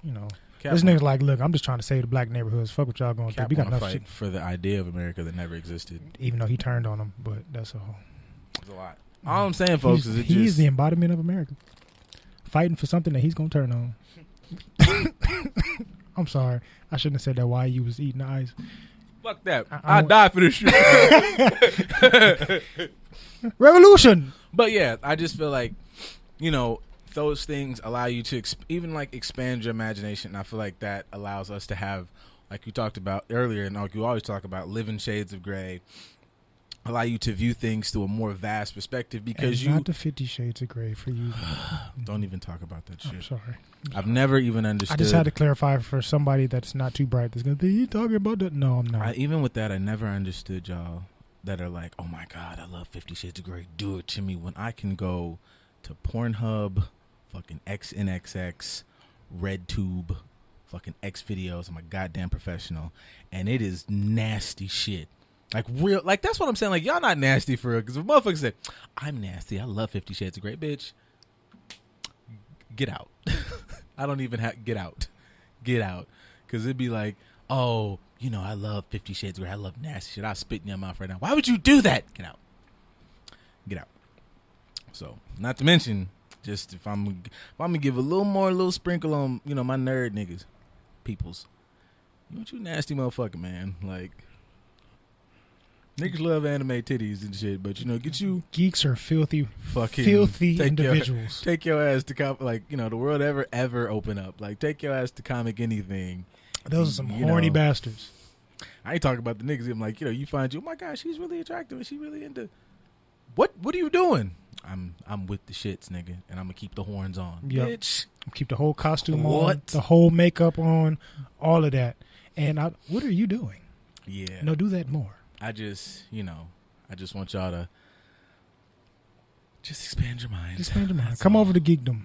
you know. This nigga's like, look, I'm just trying to save the black neighborhoods. Fuck what y'all going through. We got enough shit for the idea of America that never existed. Even though he turned on them, but that's a whole. It's a lot. All I'm saying, folks, is he's the embodiment of America. Fighting for something that he's going to turn on. I'm sorry. I shouldn't have said that while you was eating the ice. Fuck that. I die for this shit. Revolution. But yeah, I just feel like, you know, those things allow you to even like expand your imagination. And I feel like that allows us to have, like you talked about earlier, and like you always talk about, living shades of gray. Allow you to view things through a more vast perspective, because and not the 50 Shades of Gray for you. Don't even talk about that shit. I'm sorry. I've never even understood. I just had to clarify for somebody that's not too bright. That's going to be, you talking about that? No, I'm not. Even with that, I never understood y'all that are like, oh my God, I love 50 Shades of Grey. Do it to me, when I can go to Pornhub, fucking XNXX, RedTube, fucking X videos. I'm a goddamn professional, and it is nasty shit. Like, real, like, that's what I'm saying. Like, y'all not nasty for real. Because if motherfuckers say, I'm nasty, I love 50 Shades of Grey, bitch, get out. I don't even have, get out. Because it'd be like, oh, you know, I love 50 Shades of Grey. I love nasty shit. I'll spit in your mouth right now. Why would you do that? Get out. So, not to mention, just if I'm gonna give a little sprinkle on, you know, my nerd niggas, peoples. You nasty motherfucker, man. Like, niggas love anime titties and shit, but, you know, get you... Geeks are filthy individuals. Take your ass to, like, you know, the world ever open up. Like, take your ass to comic anything. Those are some horny bastards. I ain't talking about the niggas. I'm like, you know, you find you, oh my God, she's really attractive and she really into... What are you doing? I'm with the shits, nigga, and I'm gonna keep the horns on. Yep. Bitch. Keep the whole costume on, the whole makeup on, all of that. And what are you doing? Yeah. No, do that more. I just want y'all to just expand your mind. Come over to geekdom.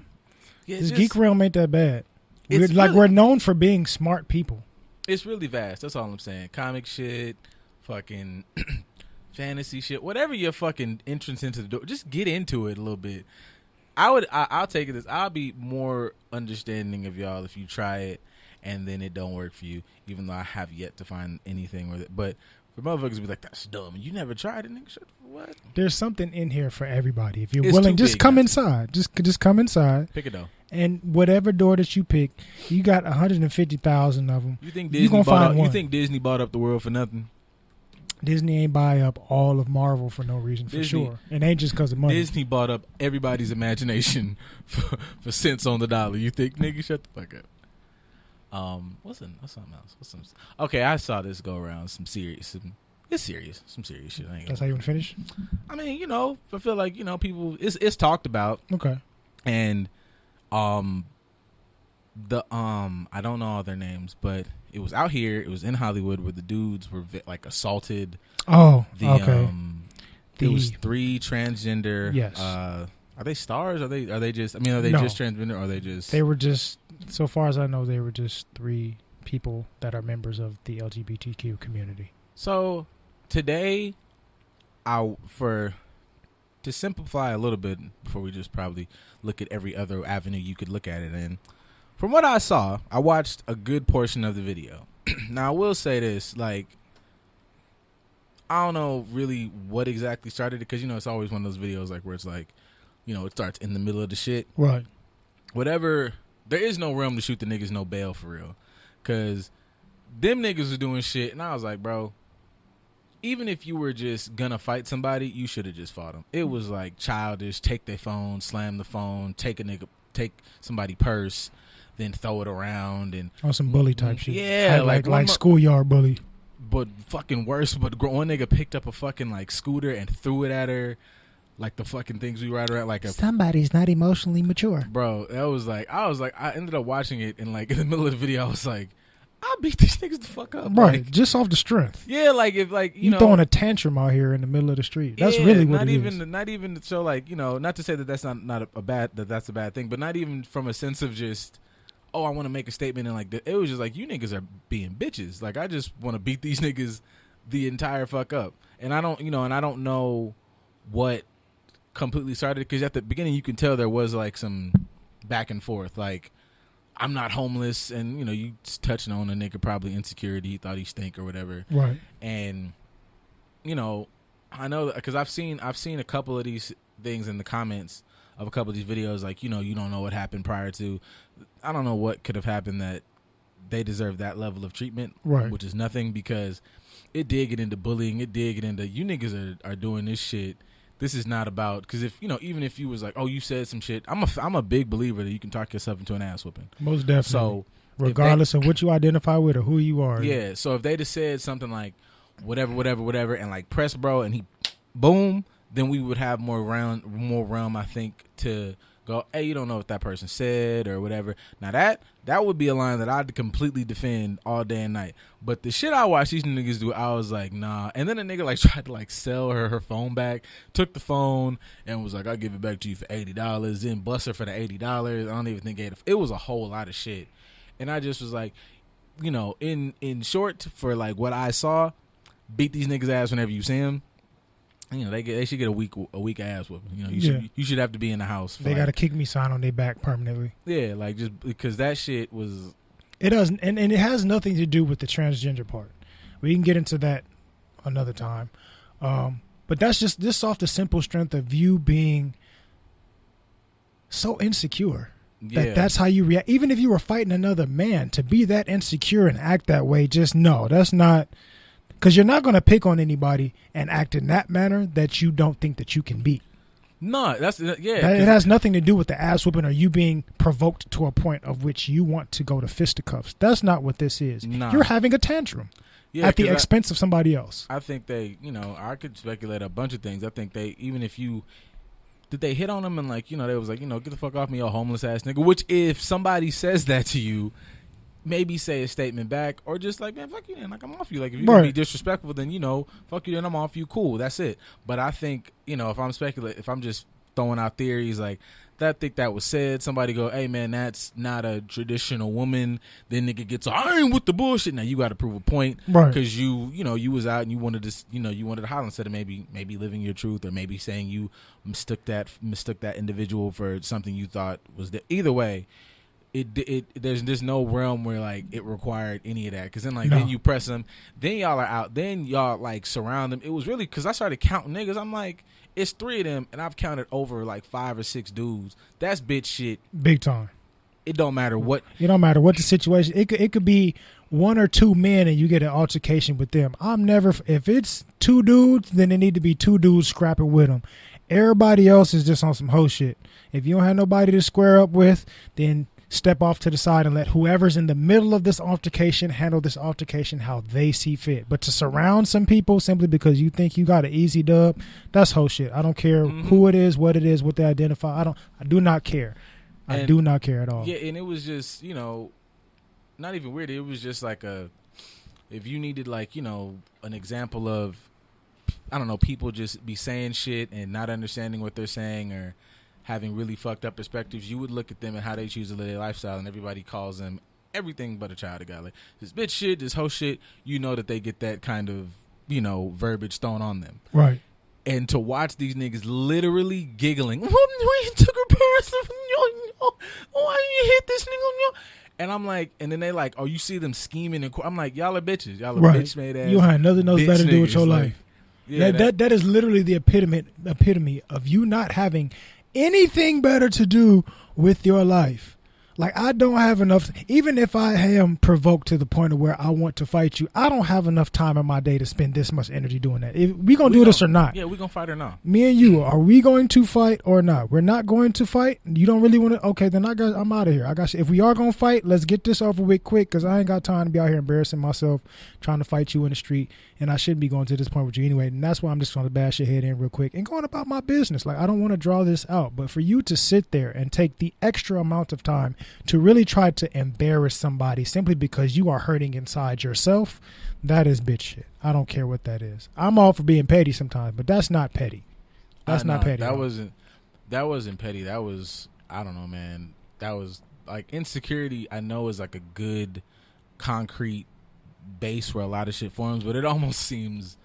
Yeah, this geek realm ain't that bad. We're known for being smart people. It's really vast. That's all I'm saying. Comic shit, fucking fantasy shit, whatever your fucking entrance into the door, just get into it a little bit. I'll take it as, I'll be more understanding of y'all if you try it and then it don't work for you, even though I have yet to find anything with it. But for motherfuckers to be like, that's dumb, you never tried it, nigga, shut the what? There's something in here for everybody. If you're willing, just come inside. Just come inside. Pick a door. And whatever door that you pick, you got 150,000 of them. You think Disney bought up the world for nothing? Disney ain't buy up all of Marvel for no reason, for sure. It ain't just because of money. Disney bought up everybody's imagination for cents on the dollar. You think, nigga, shut the fuck up. What's something else? Okay, I saw this go around. Some serious shit. That's how you want to finish? I mean, you know, I feel like, you know, people, it's talked about. Okay. And I don't know all their names, but it was out here. It was in Hollywood where the dudes were like assaulted. Oh, okay. There was 3 transgender. Yes. Are they stars? Are they just? I mean, are they just transgender? Or are they just? They were just. So far as I know, they were just 3 people that are members of the LGBTQ community. So today, to simplify a little bit before we just probably look at every other avenue you could look at it in. From what I saw, I watched a good portion of the video. Now, I will say this, like, I don't know really what exactly started it, because, you know, it's always one of those videos, like, where it's like, you know, it starts in the middle of the shit. Right. Whatever, there is no realm to shoot the niggas no bail for real. Because them niggas was doing shit, and I was like, bro, even if you were just gonna fight somebody, you should have just fought them. It was, like, childish, take their phone, slam the phone, take somebody's purse, then throw it around and on some bully type shit. Yeah, like schoolyard bully. But fucking worse. But one nigga picked up a fucking like scooter and threw it at her, like the fucking things we ride around. Like somebody's not emotionally mature, bro. That was like I ended up watching it and like in the middle of the video I was like, I'll beat these niggas the fuck up, right? Like, just off the strength. Yeah, like if like you know, throwing a tantrum out here in the middle of the street. That's really what it is. Not even to show like not to say that that's not a bad that's a bad thing, but not even from a sense of just I want to make a statement and like it was just like you niggas are being bitches. Like I just want to beat these niggas the entire fuck up, and I don't know what completely started because at the beginning you can tell there was like some back and forth like. I'm not homeless, and you touching on a nigga probably insecurity. He thought he stink or whatever, right? And I know because I've seen a couple of these things in the comments of a couple of these videos. Like you don't know what happened prior to. I don't know what could have happened that they deserve that level of treatment, right? Which is nothing because it did get into bullying. It did get into you niggas are doing this shit. This is not about because if even if you was like, oh, you said some shit. I'm a big believer that you can talk yourself into an ass whooping. Most definitely. So regardless of what you identify with or who you are. Yeah. So if they just said something like whatever, and like press bro, and he boom, then we would have more realm. I think to go, hey, you don't know what that person said or whatever. Now that would be a line that I'd completely defend all day and night. But the shit I watched these niggas do, I was like, nah. And then a nigga like tried to like sell her phone back, took the phone and was like, I'll give it back to you for $80. Then bust her for the $80. I don't even think it was a whole lot of shit. And I just was like, in short, for like what I saw, beat these niggas ass whenever you see them. They should get a week ass whooping. You should have to be in the house. They got a kick me sign on their back permanently. Yeah, like just because that shit was. It doesn't, and it has nothing to do with the transgender part. We can get into that another time, but that's just off the simple strength of you being so insecure. Yeah. That's how you react. Even if you were fighting another man, to be that insecure and act that way, just no, that's not. Because you're not going to pick on anybody and act in that manner that you don't think that you can beat. No, it has nothing to do with the ass whooping or you being provoked to a point of which you want to go to fisticuffs. That's not what this is. Nah. You're having a tantrum at the expense of somebody else. I think they, I could speculate a bunch of things. I think they, even if you, did they hit on them and like, they was like, get the fuck off me, you homeless ass nigga. Which if somebody says that to you, maybe say a statement back or just like, man, fuck you then. Like, I'm off you. Like, if you're going to be disrespectful, then, fuck you then, I'm off you. Cool. That's it. But I think, if I'm speculating, if I'm just throwing out theories like that, think that was said, somebody go, hey, man, that's not a traditional woman. Then nigga gets, I ain't with the bullshit. Now you got to prove a point. Right. Because you was out and you wanted to, you wanted to holler instead of maybe living your truth or maybe saying you mistook that individual for something you thought was either way. There's no realm where like it required any of that because then then you press them, then y'all are out, then y'all like surround them. It was really because I started counting niggas. I'm like, it's 3 of them, and I've counted over like 5 or 6 dudes. That's bitch shit, big time. It don't matter what. It don't matter what the situation. It could be 1 or 2 men, and you get an altercation with them. If it's 2 dudes, then it need to be 2 dudes scrapping with them. Everybody else is just on some hoe shit. If you don't have nobody to square up with, then step off to the side and let whoever's in the middle of this altercation handle this altercation how they see fit. But to surround some people simply because you think you got an easy dub, that's whole shit. I don't care who it is, what they identify. I do not care. I do not care at all. Yeah, and it was just, not even weird. It was just like if you needed like, an example of, I don't know, people just be saying shit and not understanding what they're saying or having really fucked up perspectives, you would look at them and how they choose to live their lifestyle, and everybody calls them everything but a child of God. Like, this bitch shit, this whole shit, that they get that kind of, verbiage thrown on them. Right. And to watch these niggas literally giggling, why you took her parents? Why you hit this nigga? And I'm like, and then they like, oh, you see them scheming, and I'm like, y'all are bitches. Y'all are bitch made ass. You had nothing else better to do with your life. Yeah, that is literally the epitome of you not having anything better to do with your life. Like, I don't have enough. Even if I am provoked to the point of where I want to fight you, I don't have enough time in my day to spend this much energy doing that. If we gonna do this or not? Yeah, we gonna fight or not? Me and you, are we going to fight or not? We're not going to fight. You don't really want to. Okay, then I'm out of here. I got you. If we are gonna fight, let's get this over with quick, because I ain't got time to be out here embarrassing myself trying to fight you in the street, and I shouldn't be going to this point with you anyway. And that's why I'm just gonna bash your head in real quick and going about my business. Like, I don't want to draw this out, but for you to sit there and take the extra amount of time to really try to embarrass somebody simply because you are hurting inside yourself, that is bitch shit. I don't care what that is. I'm all for being petty sometimes, but that's not petty. That's not petty. That wasn't petty. That was, I don't know, man. That was like insecurity. I know is like a good concrete base where a lot of shit forms, but it almost seems,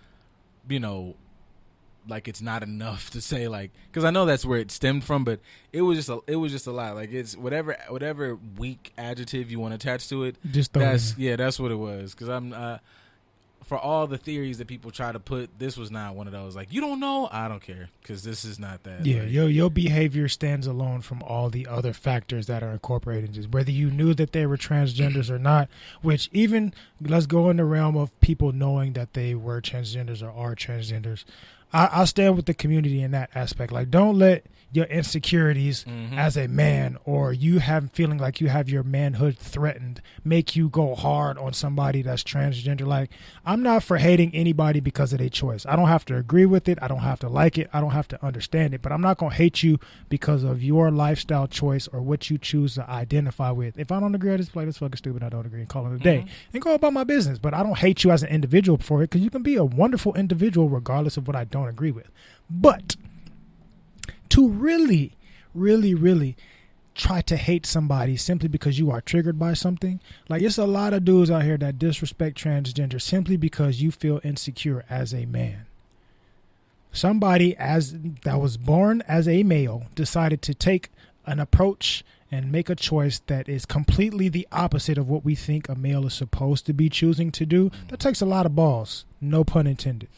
like it's not enough to say, like, because I know that's where it stemmed from, but it was just a lot. Like, it's whatever weak adjective you want to attach to it. That's what it was. Because I'm for all the theories that people try to put, this was not one of those. Like, you don't know, I don't care, because this is not that. Yeah, like, your behavior stands alone from all the other factors that are incorporated. Just whether you knew that they were transgenders or not. Which even let's go in the realm of people knowing that they were transgenders or are transgenders. I stand with the community in that aspect. Like, don't let your insecurities as a man, or you feeling like you have your manhood threatened, make you go hard on somebody that's transgender. Like, I'm not for hating anybody because of their choice. I don't have to agree with it. I don't have to like it. I don't have to understand it. But I'm not going to hate you because of your lifestyle choice or what you choose to identify with. If I don't agree, I just play this fucking stupid. I don't agree and call it a day and go about my business. But I don't hate you as an individual for it, because you can be a wonderful individual regardless of what I don't agree with. But to really, really, really try to hate somebody simply because you are triggered by something. Like, it's a lot of dudes out here that disrespect transgender simply because you feel insecure as a man. Somebody that was born as a male decided to take an approach and make a choice that is completely the opposite of what we think a male is supposed to be choosing to do. That takes a lot of balls. No pun intended.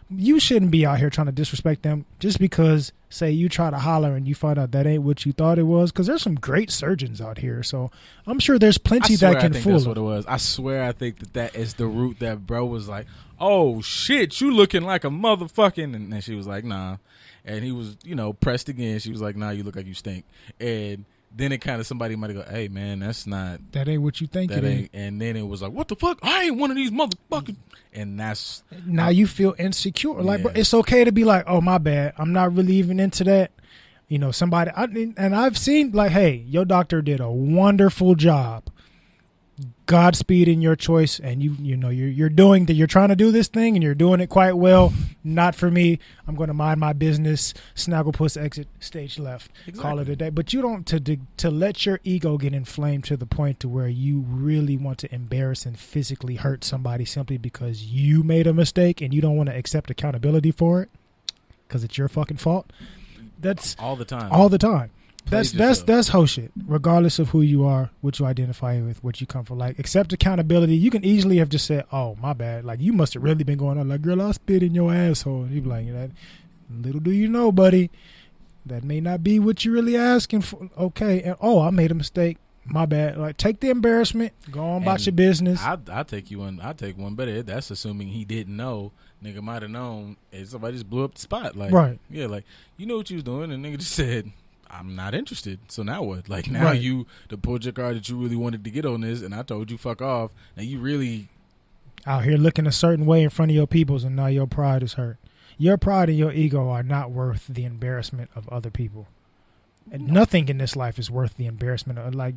You shouldn't be out here trying to disrespect them just because, say, you try to holler and you find out that ain't what you thought it was. Because there's some great surgeons out here, so I'm sure there's plenty that can fool. That's what it was. I swear, I think that is the root that bro was like, "Oh shit, you looking like a motherfucking," and she was like, "Nah," and he was, pressed again. She was like, "Nah, you look like you stink," and then it kind of, somebody might go, "Hey man, that ain't what you think it ain't." And then it was like, "What the fuck? I ain't one of these motherfuckers." And that's now you feel insecure. Like, bro, it's okay to be like, "Oh, my bad. I'm not really even into that." Somebody, and I've seen, like, "Hey, your doctor did a wonderful job. Godspeed in your choice, and you're doing that. You're trying to do this thing, and you're doing it quite well. Not for me. I'm going to mind my business. Snagglepuss exit stage left. Exactly. Call it a day." But you don't to let your ego get inflamed to the point to where you really want to embarrass and physically hurt somebody simply because you made a mistake and you don't want to accept accountability for it because it's your fucking fault. That's all the time. All the time. That's whole shit. Regardless of who you are, what you identify with, what you come from, like, accept accountability. You can easily have just said, "Oh, my bad. Like, you must have really been going on. Like, girl, I spit in your asshole." And you be like, "That little do you know, buddy, that may not be what you're really asking for." Okay, and I made a mistake. My bad. Like, take the embarrassment. Go on about your business. I'll take one better. That's assuming he didn't know. Nigga might have known. And somebody just blew up the spot. Like, right. Yeah, like, you know what you was doing, and nigga just said, "I'm not interested." So now what? Like, now you pulled your card that you really wanted to get on this, and I told you fuck off. Now you really out here looking a certain way in front of your peoples, and now your pride is hurt. Your pride and your ego are not worth the embarrassment of other people. And nothing in this life is worth the embarrassment of. Like,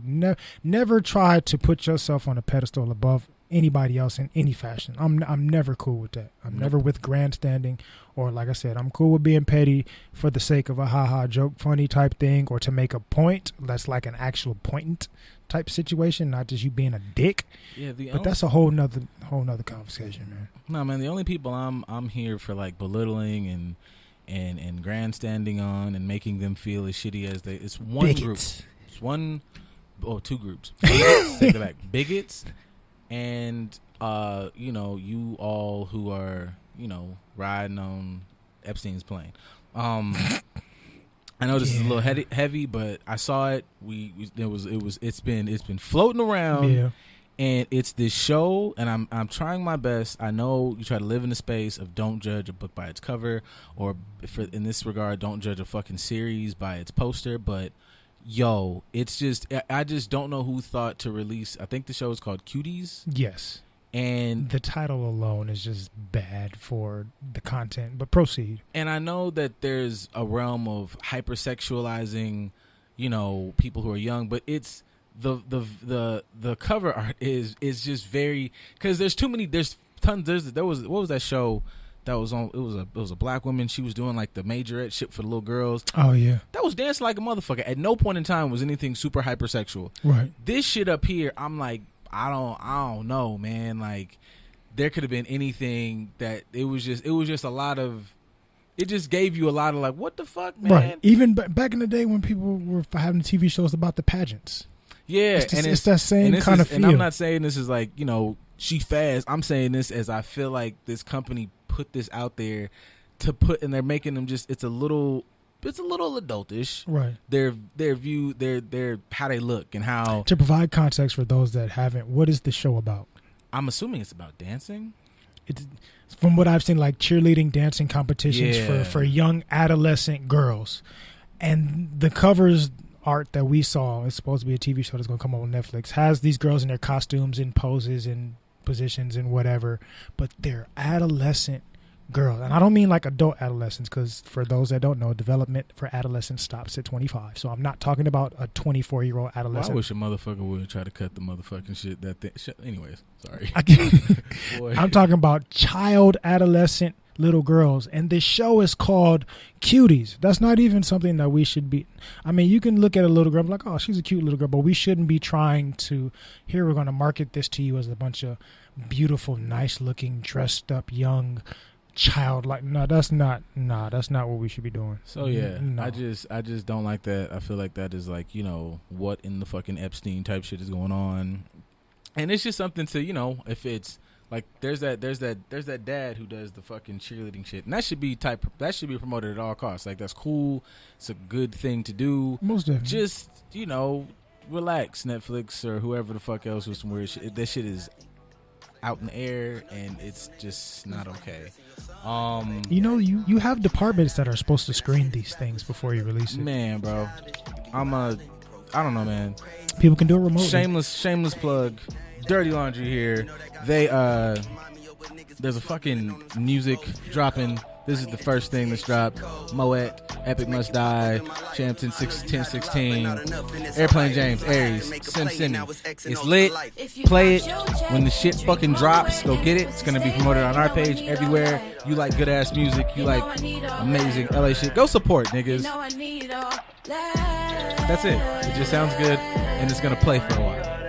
never try to put yourself on a pedestal above anybody else in any fashion. I'm never cool with that. I'm never with grandstanding, or, like I said, I'm cool with being petty for the sake of a ha joke, funny type thing, or to make a point. That's like an actual point type situation, not just you being a dick. Yeah, but that's a whole nother conversation, man. No, man, the only people I'm here for, like, belittling and grandstanding on and making them feel as shitty as it's one bigots. Group. It's two groups. Bigots, take it back. Bigots and you all who are, riding on Epstein's plane. I know this is a little heavy, but I saw it. It's been floating around. Yeah. And it's this show, and I'm trying my best. I know you try to live in the space of don't judge a book by its cover, or in this regard, don't judge a fucking series by its poster. But yo, it's just I just don't know who thought to release. I think the show is called Cuties. Yes. And the title alone is just bad for the content. But proceed. And I know that there's a realm of hypersexualizing, people who are young, but it's. The cover art is just very, because there's tons. What was that show that was on? It was a black woman. She was doing like the majorette shit for the little girls. Oh yeah, that was dancing like a motherfucker. At no point in time was anything super hypersexual. Right. This shit up here, I'm like, I don't know, man. Like there could have been anything that it was just a lot of. It just gave you a lot of like, what the fuck, man. Right. Even back in the day when people were having TV shows about the pageants. Yeah, it's that same kind of feel. And I'm not saying this is like, she fast. I'm saying this as I feel like this company put this out there and they're making them it's a little adultish. Right. Their view, their how they look and how. To provide context for those that haven't, what is the show about? I'm assuming it's about dancing. It's from what I've seen, like cheerleading, dancing competitions for young adolescent girls, and the covers. Art that we saw, it's supposed to be a TV show that's going to come up on Netflix, has these girls in their costumes and poses and positions and whatever, but they're adolescent girls. And I don't mean like adult adolescents, because for those that don't know, development for adolescents stops at 25. So I'm not talking about a 24-year-old adolescent. Well, I wish a motherfucker would try to cut the motherfucking shit. Anyways, sorry. I'm talking about child adolescent little girls, and this show is called Cuties. That's not even something that we should be. I mean, you can look at a little girl and be like, oh, she's a cute little girl, but we shouldn't be trying to, here we're going to market this to you as a bunch of beautiful, nice looking, dressed up young child. Like, that's not what we should be doing. So yeah, no. I just don't like that. I feel like that is like, what in the fucking Epstein type shit is going on. And it's just something to, if it's like there's that dad who does the fucking cheerleading shit, and that should be promoted at all costs. Like that's cool. It's a good thing to do. Most definitely. Just relax, Netflix or whoever the fuck else with some weird shit. That shit is out in the air, and it's just not okay. You have departments that are supposed to screen these things before you release it. Man, bro, I don't know, man. People can do it remotely. Shameless plug. Dirty Laundry here. There's a fucking music dropping. This is the first thing that's dropped. Moet, Epic Must Die, Champton 1016, Airplane James, Aries, Sim. It's lit. Play it. When the shit fucking drops, go get it. It's going to be promoted on our page everywhere. You like good ass music. You like amazing LA shit. Go support, niggas. That's it. It just sounds good, and it's going to play for a while.